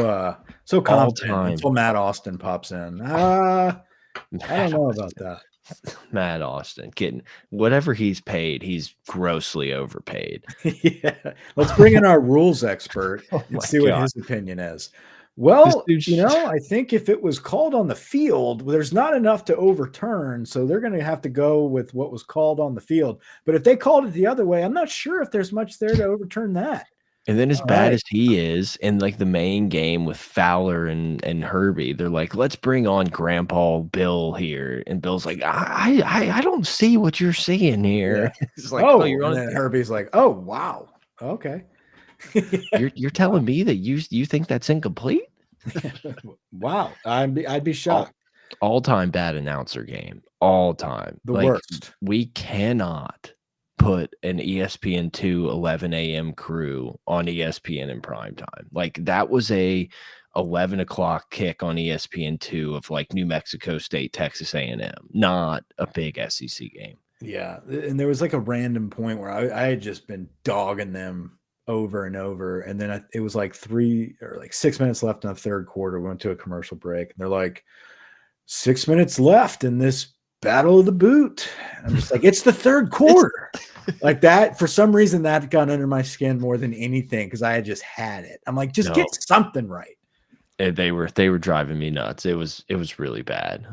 All confident time, until Matt Austin pops in. I don't Matt know about Austin. that. Matt Austin getting whatever he's paid, he's grossly overpaid. Yeah. Let's bring in our rules expert Oh and my see what god. his opinion is. This Well, dude's I think if it was called on the field, there's not enough to overturn, so they're going to have to go with what was called on the field. But if they called it the other way, I'm not sure if there's much there to overturn that. And then as All bad right. as he is in, like, the main game with Fowler and Herbie, they're like, "Let's bring on Grandpa Bill here." And Bill's like, "I don't see what you're seeing Yeah. here." It's like, "Oh, Oh, you're and on then Herbie's like, "Oh, wow. Okay." you're telling me that you think that's incomplete?" Wow. I'd be All shocked. all-time bad announcer game, all time. The Like, worst. we cannot put an ESPN2 11 a.m. crew on ESPN in prime time. Like, that was a 11 o'clock kick on ESPN2 of, like, New Mexico State, Texas A&M, not a big SEC game. Yeah, and there was like a random point where I had just been dogging them over and over, and then it was like 6 minutes left in the third quarter. We went to a commercial break, and they're like, 6 minutes left in this battle of the boot. And I'm just like, it's the third It's quarter. Like that, for some reason, that got under my skin more than anything because I had just had it. I'm like, just no, get something right. they were driving me nuts. It was really bad.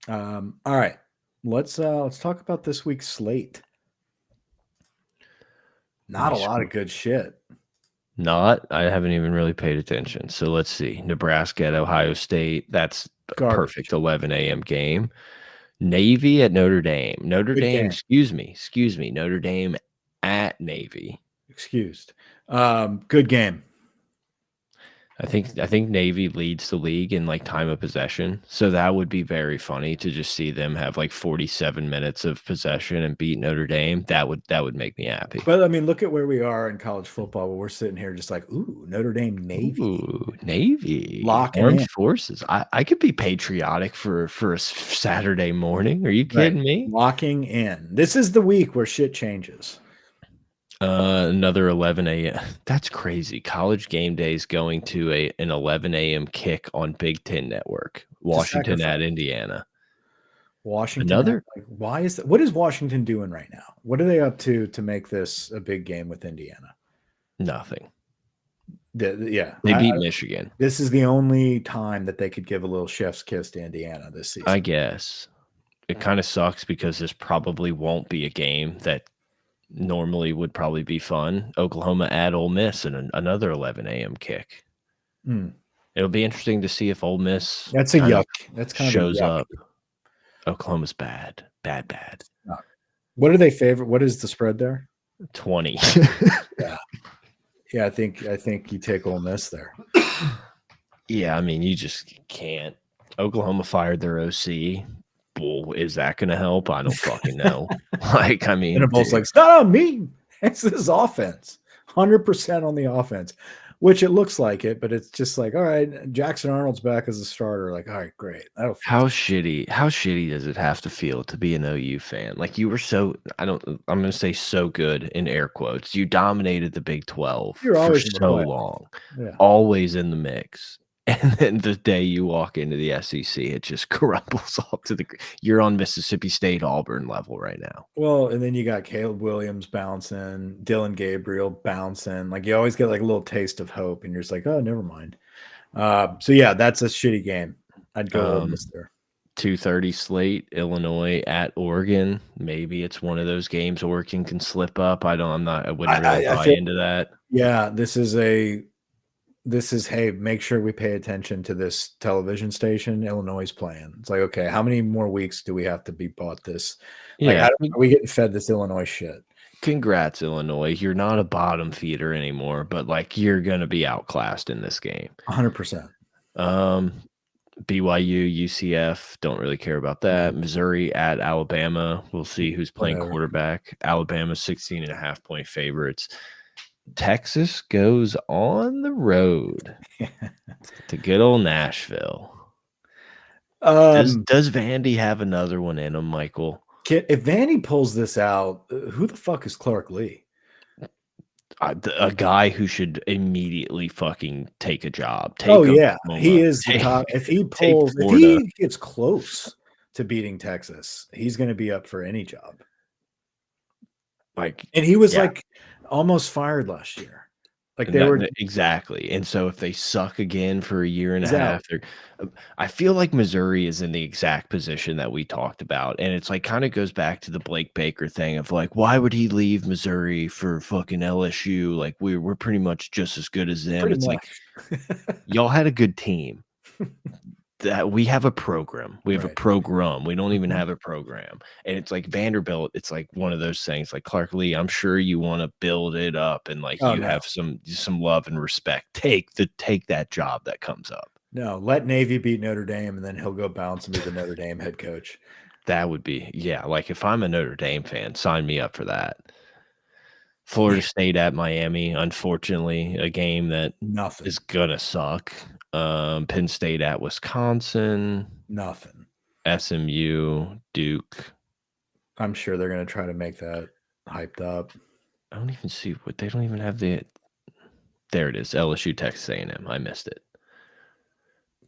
All right, let's talk about this week's slate. Let Not me a lot scroll. of good shit. I haven't even really paid attention. So let's see. Nebraska at Ohio State. That's a Garbage. perfect 11 a.m. game. Navy at Notre Dame. Notre Good Dame, game. excuse me. Notre Dame at Navy. Excused. Good game. I think Navy leads the league in, like, time of possession. So that would be very funny to just see them have like 47 minutes of possession and beat Notre Dame. That would make me happy. But I mean, look at where we are in college football. Where we're sitting here, just like, ooh, Notre Dame, Navy, Ooh, Navy, locking armed in. forces. I could be patriotic for a Saturday morning. Are you Right, kidding me? locking in. This is the week where shit changes. Another 11 a.m. That's crazy. College game days going to an 11 a.m. kick on Big Ten Network. It's a Washington sacrifice. at Indiana. Washington, Another like, why is that? What is Washington doing right now? What are they up to make this a big game with Indiana? nothing. Yeah, They beat Michigan, this is the only time that they could give a little chef's kiss to Indiana this I season. guess. It kind of sucks because this probably won't be a game that normally would probably be fun. Oklahoma at Ole Miss and another 11 a.m. kick. Hmm. It'll be interesting to see if Ole Miss That's a kind of yuck. That's kind of a shows yuck. up. Oklahoma's bad. Bad. What are they favorite? What is the spread there? 20. Yeah, I think you take Ole Miss there. Yeah, I mean, you just can't. Oklahoma fired their OC. Bull, is that going to help? I don't fucking know. Like, I mean, Venables like, it's not on me. It's this offense. 100% on the offense, which it looks like it, but it's just like, all right, Jackson Arnold's back as a starter. Like, all right, great. That'll fix how it. shitty does it have to feel to be an OU fan? Like, you were I'm going to say so good in air quotes. You dominated the Big 12 You're for always in the so play. long, Yeah. always in the mix. And then the day you walk into the SEC, it just crumbles off to you're on Mississippi State Auburn level right now. Well, and then you got Caleb Williams bouncing, Dylan Gabriel bouncing. Like, you always get like a little taste of hope, and you're just like, oh, never mind. So yeah, that's a shitty game. I'd go Ole Miss there. 2:30 slate, Illinois at Oregon. Maybe it's one of those games Oregon can slip up. I wouldn't really buy into that. Yeah, this is a this is, hey, make sure we pay attention to this television station Illinois is playing. It's like, okay, how many more weeks do we have to be bought this? Like, Yeah, how are we getting fed this Illinois shit? congrats, Illinois. You're not a bottom feeder anymore, but like you're gonna be outclassed in this game. 100%. Um, BYU, UCF, don't really care about that. Missouri at Alabama. We'll see who's playing Whatever. quarterback. Alabama 16.5-point favorites. Texas goes on the road to good old Nashville. Um, Does Vandy have another one in him, Michael? if Vandy pulls this out, who the fuck is Clark Lee? A guy who should immediately fucking take a job. Oh Take yeah, he Oklahoma. is the top. If he Take pulls, if Florida. he gets close to beating Texas, he's going to be up for any job. Like, And he was yeah. like almost fired last year. Like And they were exactly. And so if they suck again for a year and a He's half, out. I feel like Missouri is in the exact position that we talked about. And it's like kind of goes back to the Blake Baker thing of like, why would he leave Missouri for fucking LSU? Like we're pretty much just as good as them. pretty It's like much. y'all had a good team. That we have a program. We have a Right. program. We don't even Mhm. have a program. And it's like Vanderbilt, it's like one of those things like Clark Lee, I'm sure you want to build it up and like Oh, you no. have some love and respect. Take that job that comes up. No, let Navy beat Notre Dame, and then he'll go bounce and be the Notre Dame head coach. That would be, yeah, like if I'm a Notre Dame fan, sign me up for that. Florida State at Miami, unfortunately, a game that Nothing. is gonna suck. Penn State at Wisconsin, Nothing. SMU, Duke. I'm sure they're going to try to make that hyped up. I don't even see what they don't even have the. There it is, LSU, Texas A&M. I missed it.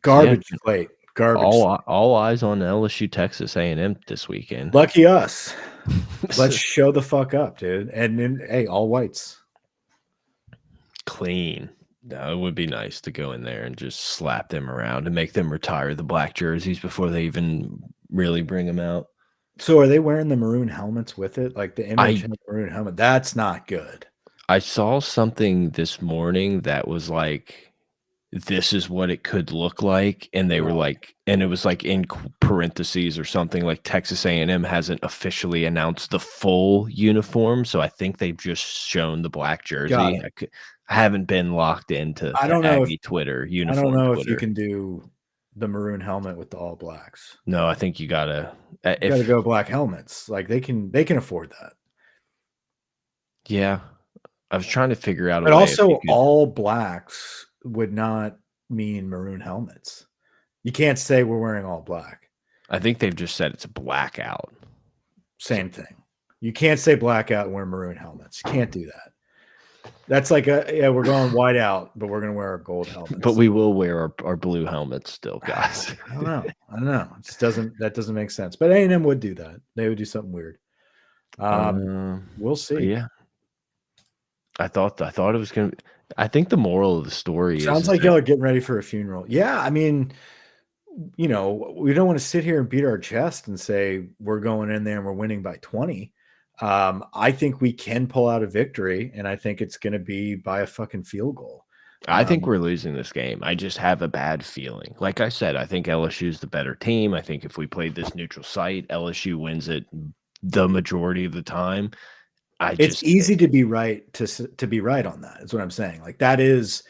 Garbage Yeah, slate. Garbage. all eyes on LSU, Texas A&M this weekend. Lucky us. Let's show the fuck up, dude. And then, hey, all whites. Clean. No, it would be nice to go in there and just slap them around and make them retire the black jerseys before they even really bring them out. So are they wearing the maroon helmets with it? Like the image of the maroon helmet? That's not good. I saw something this morning that was like, this is what it could look like, and they were like, and it was like in parentheses or something like Texas A&M hasn't officially announced the full uniform, so I think they've just shown the black jersey. I haven't been locked into I don't know Aggie Twitter, I uniform don't know Twitter. if you can do the maroon helmet with the all blacks. No, I think you gotta go black helmets. Like they can afford that. Yeah, I was trying to figure out a But way. also, all blacks would not mean maroon helmets. You can't say we're wearing all black. I think they've just said it's a blackout. Same thing. You can't say blackout and wear maroon helmets. You can't do that. That's like we're going white out, but we're gonna wear our gold helmets. But we will wear our blue helmets still, guys. I don't know. It just doesn't make sense. But A&M would do that. They would do something weird. We'll see. Yeah. I thought it was gonna. I think the moral of the story sounds like y'all are getting ready for a funeral. Yeah, I mean, we don't want to sit here and beat our chest and say we're going in there and we're winning by 20. I think we can pull out a victory, and I think it's going to be by a fucking field goal. I think we're losing this game. I just have a bad feeling. Like I said, I think LSU is the better team. I think if we played this neutral site, LSU wins it the majority of the time. It's easy to be right to be right on that. Is what I'm saying. Like that is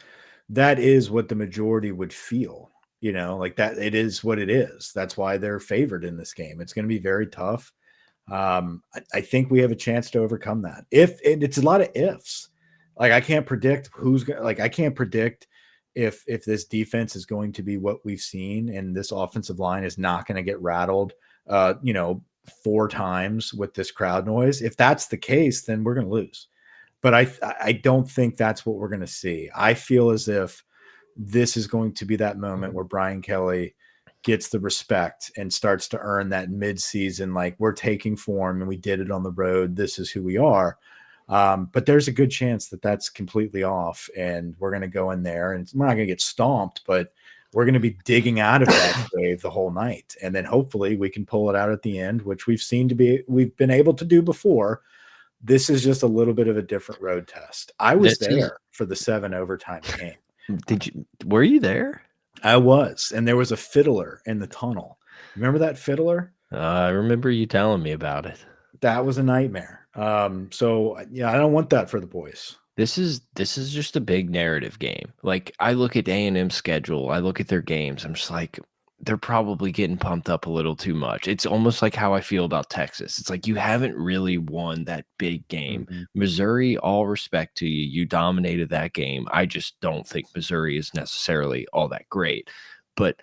what the majority would feel. Like that. It is what it is. That's why they're favored in this game. It's going to be very tough. I think we have a chance to overcome that. It's a lot of ifs. Like I can't predict I can't predict if this defense is going to be what we've seen and this offensive line is not going to get rattled. 4 times with this crowd noise. If that's the case, then we're going to lose. But I don't think that's what we're going to see. I feel as if this is going to be that moment where Brian Kelly gets the respect and starts to earn that mid-season, like we're taking form and we did it on the road. This is who we are. But there's a good chance that that's completely off and we're going to go in there and we're not going to get stomped, but we're going to be digging out of that grave the whole night. And then hopefully we can pull it out at the end, which we've been able to do before. This is just a little bit of a different road test. I was there for the 7 overtime game. Were you there? I was, and there was a fiddler in the tunnel. Remember that fiddler? I remember you telling me about it. That was a nightmare. So yeah, I don't want that for the boys. This is just a big narrative game. Like, I look at A&M's schedule, I look at their games, I'm just like, they're probably getting pumped up a little too much. It's almost like how I feel about Texas. It's like you haven't really won that big game. Mhm. Missouri, all respect to you, you dominated that game. I just don't think Missouri is necessarily all that great. But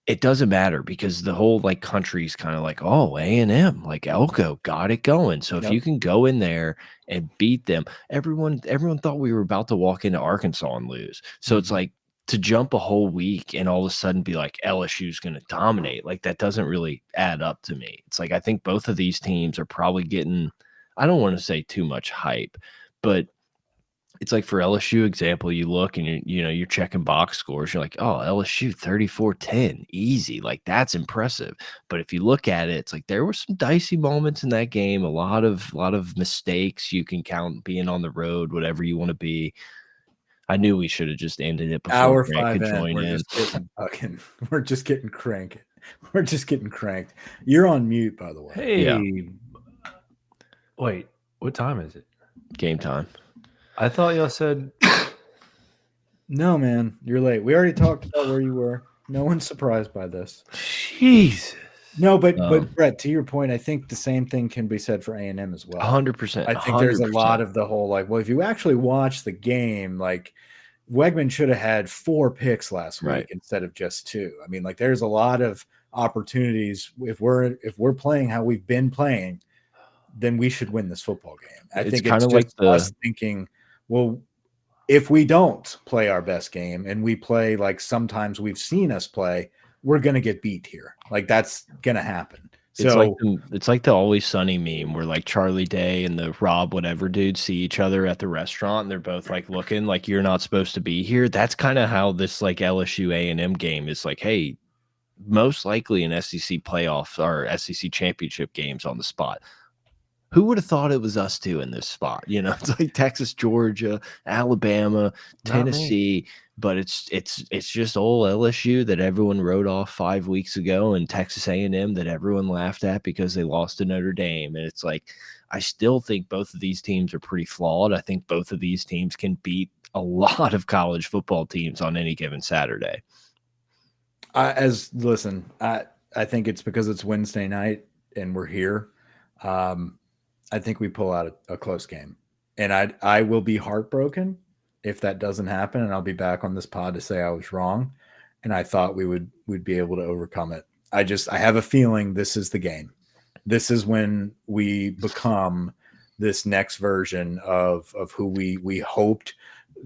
it doesn't matter because the whole, like, country's kinda like, "Oh, A&M, like, Elko got it going." So if you Yep. can go in there and beat them, everyone thought we were about to walk into Arkansas and lose. So it's Mhm. like, to jump a whole week and all of a sudden be like, "LSU's gonna dominate," like, that doesn't really add up to me. It's like, I think both of these teams are probably getting, I don't wanna say too much hype, but it's like, for LSU example, you look and you're checking box scores. You're like, oh, LSU 34-10, easy. Like, that's impressive. But if you look at it, it's like there were some dicey moments in that game, a lot of mistakes. You can count being on the road, whatever you want to be. I knew we should have just ended it before Hour Grant 5 could in, join we're in. just getting fucking we're just getting cranked. We're just getting cranked. You're on mute, by the way. Yeah, Hey, wait, what time is it? game time. I thought y'all said No, man, you're late. We already talked about where you were. No one's surprised by this. Jesus. No, but Um, Brett, to your point, I think the same thing can be said for A&M as well. 100%, I think there's a 100%. lot of the whole like, well, if you actually watch the game, like Wegman should have had 4 picks last Right. week instead of just 2. I mean, like there's a lot of opportunities. If we're playing how we've been playing, then we should win this football game. I It's think kind it's of like just us thinking, well, if we don't play our best game and we play like sometimes we've seen us play, we're going to get beat here. Like that's going to happen. So it's like the Always Sunny meme where, like, Charlie Day and the Rob whatever dude see each other at the restaurant and they're both like looking like you're not supposed to be here. That's kind of how this, like, LSU A&M game is like, hey, most likely an SEC playoff or SEC championship games on the spot. Who would have thought it was us two in this spot? It's like Texas, Georgia, Alabama, Not me. Tennessee, but it's just old LSU that everyone wrote off 5 weeks ago, and Texas A&M that everyone laughed at because they lost to Notre Dame. And it's like, I still think both of these teams are pretty flawed. I think both of these teams can beat a lot of college football teams on any given Saturday. I think it's because it's Wednesday night and we're here. I think we pull out a close game, and I will be heartbroken if that doesn't happen, and I'll be back on this pod to say I was wrong, and I thought we'd be able to overcome it. I have a feeling this is the game. This is when we become this next version of who we hoped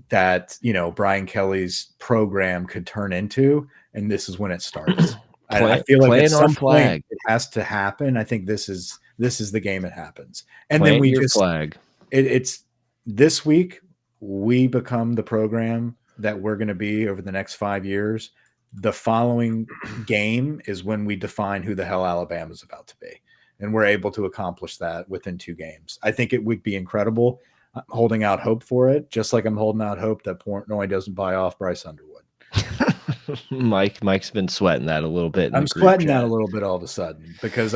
that Brian Kelly's program could turn into, and this is when it starts. I feel like at Plant our some point flag. it has to happen. I think this is the game it happens, and then Plant we your just flag. it's this week we become the program that we're going to be over the next 5 years. The following game is when we define who the hell Alabama's about to be, and we're able to accomplish that within 2 games. I think it would be incredible. I'm holding out hope for it, just like I'm holding out hope that Portnoy doesn't buy off Bryce Underwood. Mike's been sweating that a little bit in I'm the group sweating that chat. a little bit all of a sudden because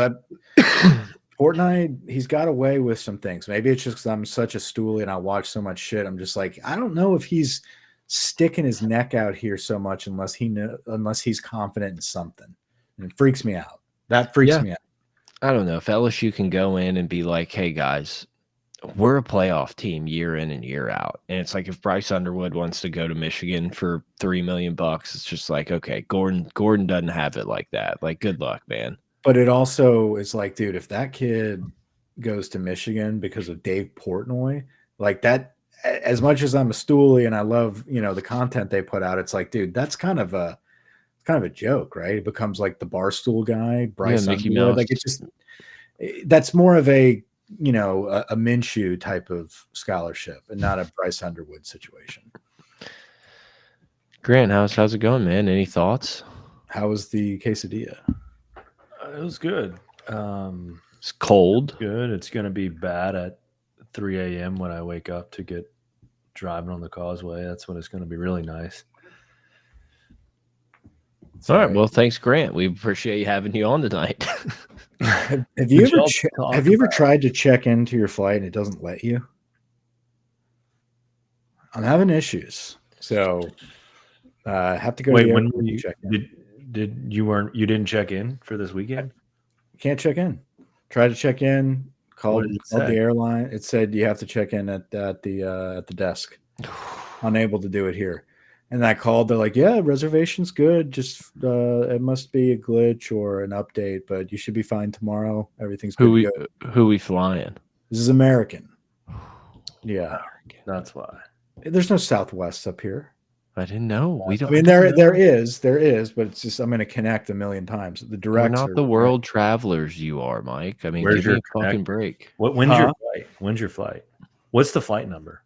Portnoy, he's got away with some things. Maybe it's just because I'm such a stoolie and I watch so much shit. I'm just like, I don't know if he's sticking his neck out here so much unless he's confident in something. And it freaks me out. That freaks me out. I don't know if LSU can go in and be like, hey guys, we're a playoff team year in and year out. And it's like, if Bryce Underwood wants to go to Michigan for $3 million, it's just like, okay, Gordon doesn't have it like that. Like, good luck, man. But it also is like, dude, if that kid goes to Michigan because of Dave Portnoy, like that, as much as I'm a stoolie and I love, the content they put out, it's like, dude, that's kind of a joke, right? It becomes like the Barstool guy, Bryce Mickey Underwood. Mouse. Like it's just, that's more of a, a Minshew type of scholarship and not a Bryce Underwood situation. Grant, how's it going, man? Any thoughts? How was the quesadilla? It was good. It's cold. Good. It's going to be bad at 3 a.m. when I wake up to get driving on the causeway. That's when it's going to be really nice. All right. Well, thanks, Grant. We appreciate having you on tonight. Have you ever tried to check into your flight and it doesn't let you? I'm having issues, so I have to go to the airport when to check in. You didn't check in for this weekend? Can't check in. Try to check in. Called did it the say? airline. It said you have to check in at the desk. Unable to do it here. And I called. They're like, "Yeah, reservation's good. Just it must be a glitch or an update, but you should be fine tomorrow. Everything's good to go." Who we flying? This is American. Yeah, That's why. there's no Southwest up here. I didn't know. We don't. I mean, there is, but it's just I'm going to connect a million times. The We're directs not are the world travelers you are, Mike. I mean, Where's give me your a fucking break. When's your flight? When's your flight? What's the flight number?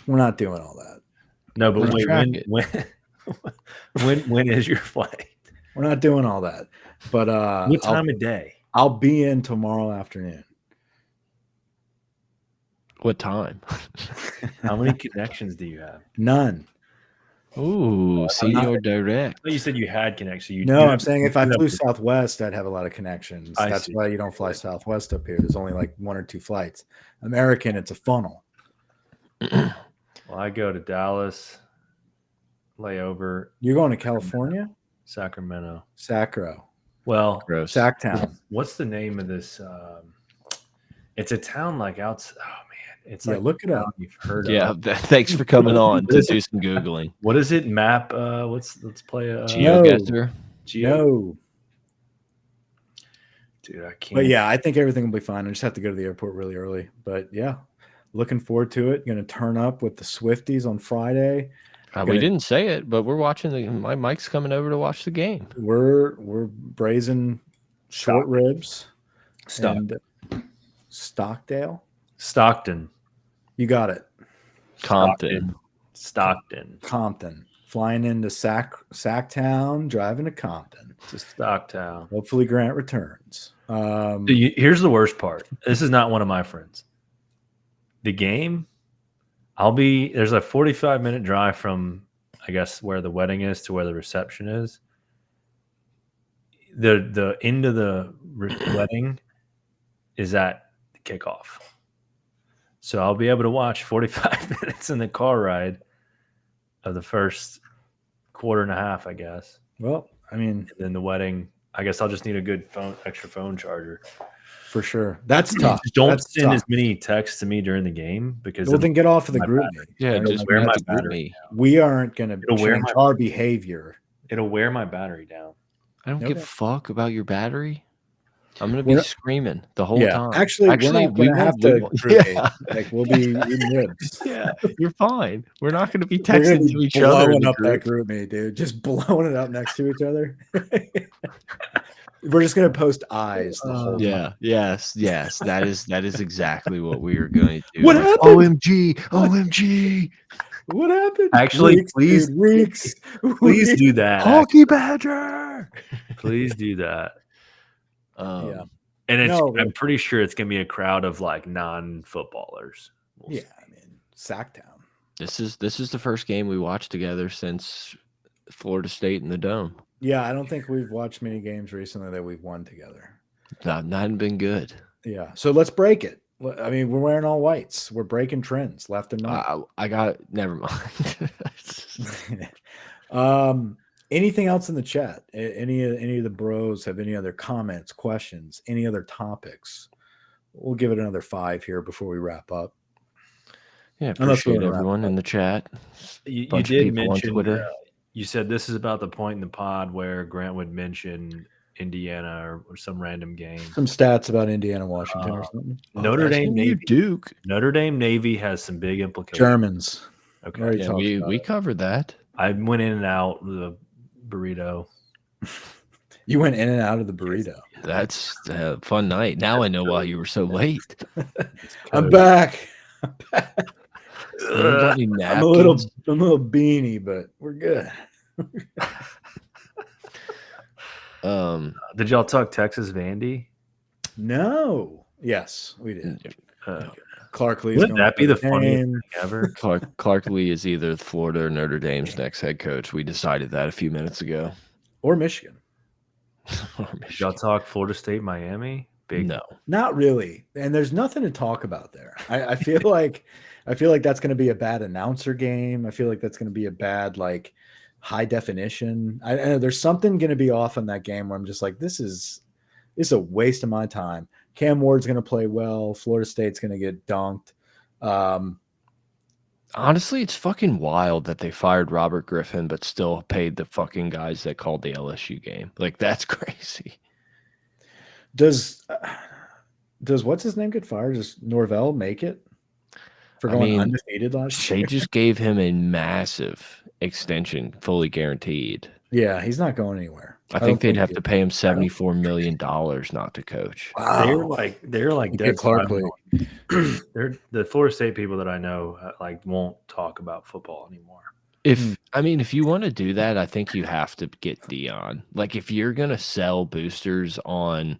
We're not doing all that. No, but Let's wait, track when is your flight? We're not doing all that. But What time of day? I'll be in tomorrow afternoon. What time? How many connections do you have? None. Ooh, Senior Direct. Oh, you said you had connections. No, I'm saying if I flew Southwest, I'd have a lot of connections. That's see. why you don't fly Southwest up here. There's only like 1 or 2 flights. American, it's a funnel. Well, I go to Dallas, layover, You're going to California? Sacramento. Sacro. Well, Gross. Sacktown. what's the name of this? It's a town like outside. Oh man, it's Yeah, like look it up. You've heard Yeah, of. thanks for coming on to do some Googling. What is it? Map. Let's play a GeoGuessr. No. Dude, I can't. But yeah, I think everything will be fine. I just have to go to the airport really early. But yeah, looking forward to it. Going to turn up with the Swifties on Friday. We didn't say it, but we're watching my Mike's coming over to watch the game. We're braising short ribs. Stockton. And Stockdale. Stockton. You got it. Compton. Compton. Flying into Sacktown, driving to Compton. To Stocktown. Hopefully Grant returns. Here's the worst part. This is not one of my friends. The game, there's a 45-minute drive from, I guess, where the wedding is to where the reception is. The end of the wedding is at the kickoff. So I'll be able to watch 45 minutes in the car ride of the first quarter and a half, I guess. Well, I mean, and then the wedding, I guess I'll just need a good extra phone charger. For sure. That's tough. Don't That's send tough. as many texts to me during the game because Well, then get off of the group. Yeah, just wear my group battery. me. We aren't going to wear change my- our behavior. It'll wear my battery down. I don't Okay. give a fuck about your battery. I'm gonna be screaming the whole time. Actually, we're not we going to have won't- to. Yeah. Like we'll be eating ribs. Yeah, you're fine. We're not going to be We're gonna texting be to each other. in blowing the up that group. group me, dude. Just blowing it up next to each other. We're just gonna post eyes. The whole time. Yeah. Yes. That is exactly what we are going to do. What Like, happened? OMG! What happened? Actually, Weeks, please- dude, weeks. Please do that. Hockey Badger. Please do that. Yeah. And No, I'm pretty sure it's going to be a crowd of like non-footballers. We'll Yeah, see. I mean, Sacktown. This is the first game we watched together since Florida State in the Dome. Yeah, I don't think we've watched many games recently that we've won together. Not been good. Yeah, so let's break it. I mean, we're wearing all whites. We're breaking trends left and right. I got never mind. Anything else in the chat? Any of the bros have any other comments, questions, any other topics? We'll give it another 5 here before we wrap up. Yeah, Unless we appreciate wanna wrap everyone in the chat. You Bunch of did people on mention Twitter. You said this is about the point in the pod where Grant would mention Indiana or some random game. Some stats about Indiana, Washington, or something. Notre Dame SMU Navy. Duke. Notre Dame Navy has some big implications. Germans. Okay. Already Yeah, talked about we it. covered that. I went in and out the burrito. You went in and out of the burrito. That's a fun night. Now I know why you were so late. I'm back. You don't got any I'm a little napkins? beanie, but we're good. Did y'all talk Texas Vandy? No. Yes, we did. Okay. Clark Lee's Wouldn't going that be to the funniest game. thing ever? Clark Lee is either Florida or Notre Dame's next head coach. We decided that a few minutes ago. Or Michigan. Or Y'all Michigan. talk Florida State, Miami? Big No. Not really. And there's nothing to talk about there. I feel like that's going to be a bad announcer game. I feel like that's going to be a bad like high definition. I know there's something going to be off in that game where I'm just like, this is a waste of my time. Cam Ward's going to play well. Florida State's going to get dunked. Honestly, it's fucking wild that they fired Robert Griffin, but still paid the fucking guys that called the LSU game. Like, that's crazy. Does what's his name get fired? Does Norvell make it for going undefeated last year? They just gave him a massive extension, fully guaranteed. Yeah, he's not going anywhere. I think they'd have to pay him $74 million not to coach. Wow. They're like dead Clark silent. They're the Florida State people that I know like won't talk about football anymore. If you want to do that, I think you have to get Dion. Like, if you're gonna sell boosters on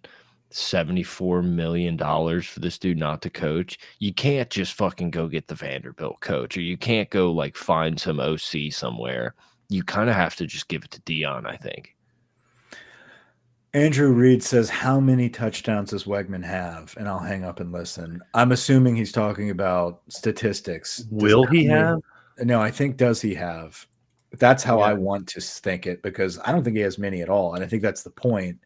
$74 million for this dude not to coach, you can't just fucking go get the Vanderbilt coach, or you can't go like find some OC somewhere. You kind of have to just give it to Dion, I think. Andrew Reed says, how many touchdowns does Wegman have? And I'll hang up and listen. I'm assuming he's talking about statistics. Will he have? No, I think does he have? That's how I want to think it, because I don't think he has many at all. And I think that's the point.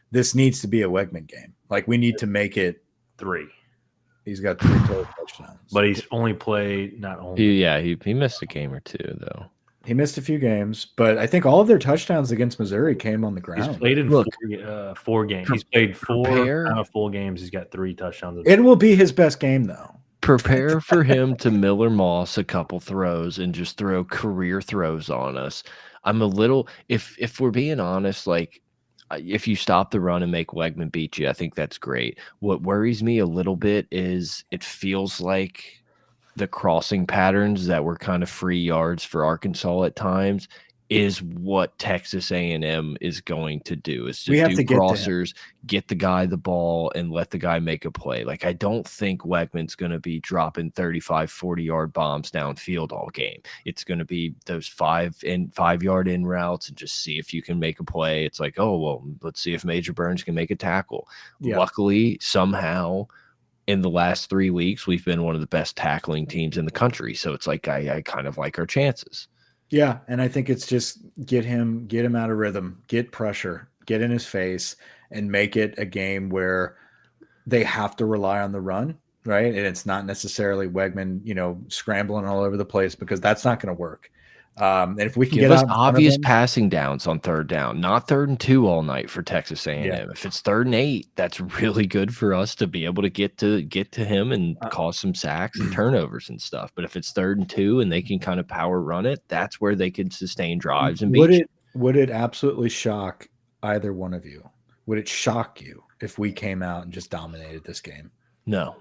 This needs to be a Wegman game. Like, we need to make it 3. He's got 3 total touchdowns. But he's only played not only. He missed a game or two, though. He missed a few games, but I think all of their touchdowns against Missouri came on the ground. He's played in 4 games. He's played 4 out of full games. He's got 3 touchdowns. It will be his best game, though. Prepare for him to Miller Moss a couple throws and just throw career throws on us. I'm a little, if we're being honest, like, if you stop the run and make Wegman beat you, I think that's great. What worries me a little bit is it feels like the crossing patterns that were kind of free yards for Arkansas at times is what Texas A&M is going to do. Is We have do to get crossers, get the guy the ball, and let the guy make a play. Like, I don't think Wegman's going to be dropping 35, 40-yard bombs downfield all game. It's going to be those 5-yard in routes and just see if you can make a play. It's like, oh, well, let's see if Major Burns can make a tackle. Yeah. Luckily, somehow, in the last 3 weeks, we've been one of the best tackling teams in the country. So it's like I kind of like our chances. Yeah, and I think it's just get him out of rhythm, get pressure, get in his face, and make it a game where they have to rely on the run, right? And it's not necessarily Wegman, scrambling all over the place, because that's not going to work. And if we can give get us out obvious passing downs on 3rd down, not 3rd and 2 all night for Texas A&M. Yeah. If it's 3rd and 8, that's really good for us to be able to get to him and cause some sacks and turnovers and stuff. But if it's 3rd and 2 and they can kind of power run it, that's where they could sustain drives and beat. Would it absolutely shock either one of you? Would it shock you if we came out and just dominated this game? No,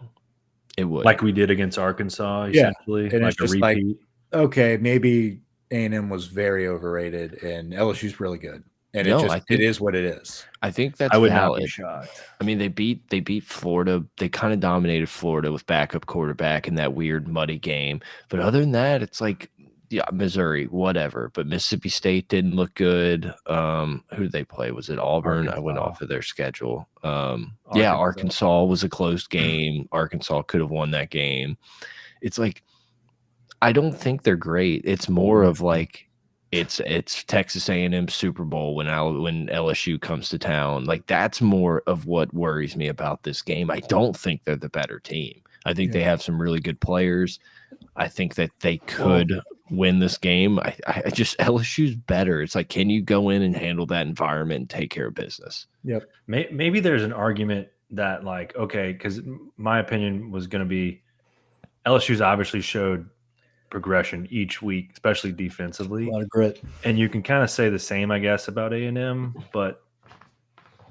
it would. Like we did against Arkansas, essentially. And like it's just like, okay, maybe A&M was very overrated and LSU's really good. And it is what it is. I think that's I would valid. not be shocked. I mean, they beat Florida. They kind of dominated Florida with backup quarterback in that weird muddy game. But other than that, it's like, yeah, Missouri, whatever. But Mississippi State didn't look good. Who did they play? Was it Auburn? Arkansas. I went off of their schedule. Yeah, Arkansas was a close game. Arkansas could have won that game. It's like, I don't think they're great. It's more of like it's Texas A&M Super Bowl when LSU comes to town. Like, that's more of what worries me about this game. I don't think they're the better team. I think they have some really good players. I think that they could win this game. I just LSU's better. It's like, can you go in and handle that environment and take care of business? Yep. Maybe there's an argument that, like, okay, because my opinion was going to be LSU's obviously showed progression each week, especially defensively. A lot of grit. And you can kind of say the same, I guess, about A&M, but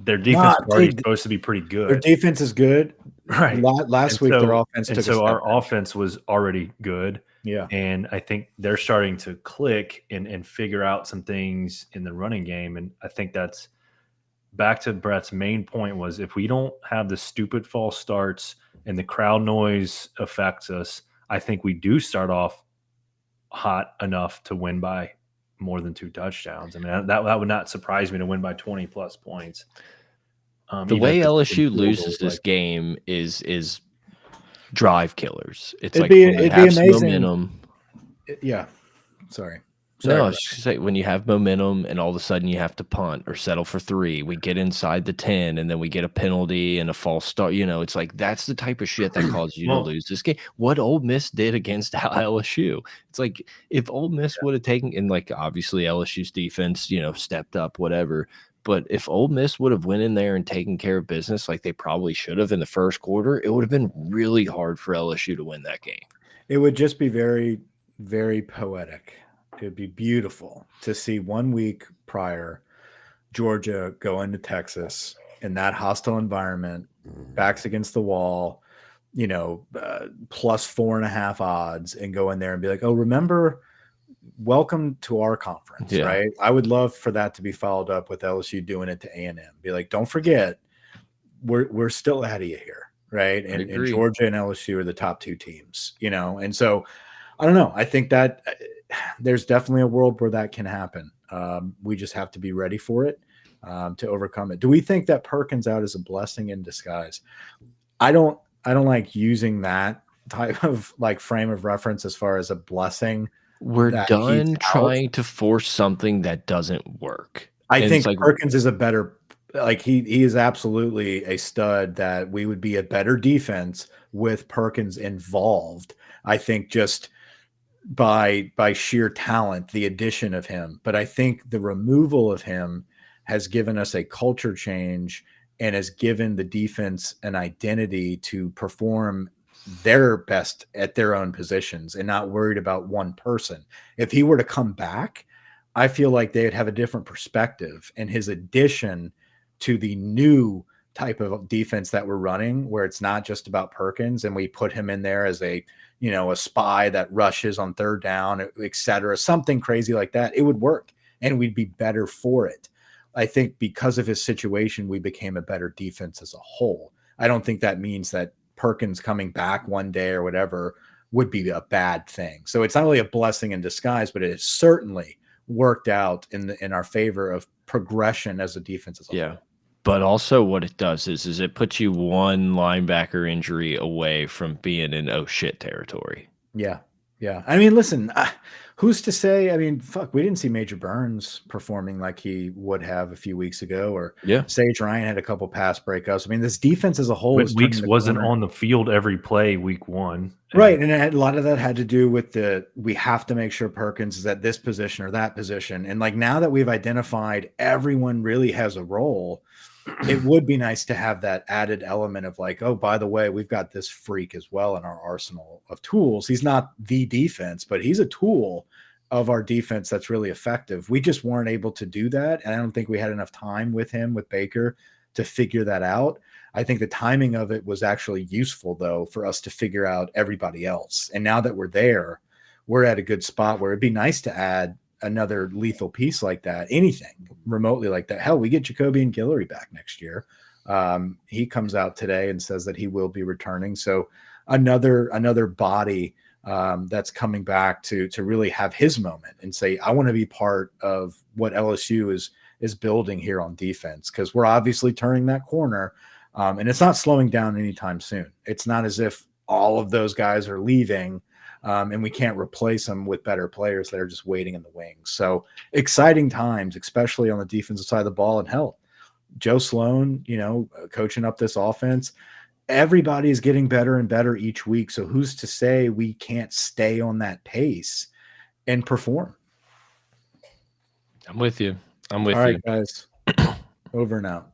their defense is already supposed to be pretty good. Their defense is good. Right. Last week, their offense took a step our back. offense was already good. Yeah. And I think they're starting to click and figure out some things in the running game. And I think that's back to Brett's main point was if we don't have the stupid false starts and the crowd noise affects us, I think we do start off hot enough to win by more than 2 touchdowns. I mean, that would not surprise me to win by 20 plus points. The way LSU loses this game is drive killers. It's like when you have some momentum. Yeah. Sorry. No, I was just say when you have momentum and all of a sudden you have to punt or settle for 3, we get inside the 10 and then we get a penalty and a false start. You know, it's like that's the type of shit that causes you to lose this game. What Ole Miss did against LSU, it's like if Ole Miss would have taken, and like obviously LSU's defense, you know, stepped up, whatever. But if Ole Miss would have went in there and taken care of business like they probably should have in the first quarter, it would have been really hard for LSU to win that game. It would just be very, very poetic. It'd be beautiful to see 1 week prior Georgia go into Texas in that hostile environment, backs against the wall, you know, plus 4.5 odds, and go in there and be like, oh, remember, welcome to our conference, right? I would love for that to be followed up with LSU doing it to A&M. Be like, don't forget, we're still out of you here, right? And Georgia and LSU are the top 2 teams, you know? And so I don't know. I think that there's definitely a world where that can happen. We just have to be ready for it, to overcome it. Do we think that Perkins out is a blessing in disguise? I don't like using that type of like frame of reference as far as a blessing. We're done trying to force something that doesn't work. I think like, Perkins is a better, like he is absolutely a stud that we would be a better defense with Perkins involved. I think just by sheer talent, the addition of him. But I think the removal of him has given us a culture change and has given the defense an identity to perform their best at their own positions and not worried about one person. If he were to come back, I feel like they'd have a different perspective, and his addition to the new type of defense that we're running, where it's not just about Perkins and we put him in there as a, you know, a spy that rushes on 3rd down, et cetera, something crazy like that, it would work and we'd be better for it. I think because of his situation, we became a better defense as a whole. I don't think that means that Perkins coming back one day or whatever would be a bad thing. So it's not really a blessing in disguise, but it has certainly worked out in our favor of progression as a defense as a whole. But also what it does is it puts you one linebacker injury away from being in oh shit territory. Yeah. I mean, listen, who's to say? I mean, fuck, we didn't see Major Burns performing like he would have a few weeks ago, or Sage Ryan had a couple pass breakups. I mean, this defense as a whole wasn't on the field every play week 1. Right. And a lot of that had to do with we have to make sure Perkins is at this position or that position. And like now that we've identified everyone really has a role, it would be nice to have that added element of like, oh, by the way, we've got this freak as well in our arsenal of tools. He's not the defense, but he's a tool of our defense that's really effective. We just weren't able to do that. And I don't think we had enough time with Baker, to figure that out. I think the timing of it was actually useful, though, for us to figure out everybody else. And now that we're there, we're at a good spot where it'd be nice to add another lethal piece like that, anything remotely like that. Hell, we get Jacoby and Guillory back next year. He comes out today and says that he will be returning. So another body that's coming back to really have his moment and say, I want to be part of what LSU is building here on defense, because we're obviously turning that corner, and it's not slowing down anytime soon. It's not as if all of those guys are leaving and we can't replace them with better players that are just waiting in the wings. So exciting times, especially on the defensive side of the ball. And hell, Joe Sloan, coaching up this offense. Everybody is getting better and better each week. So who's to say we can't stay on that pace and perform? I'm with you. I'm with you. All right, guys. Over and out.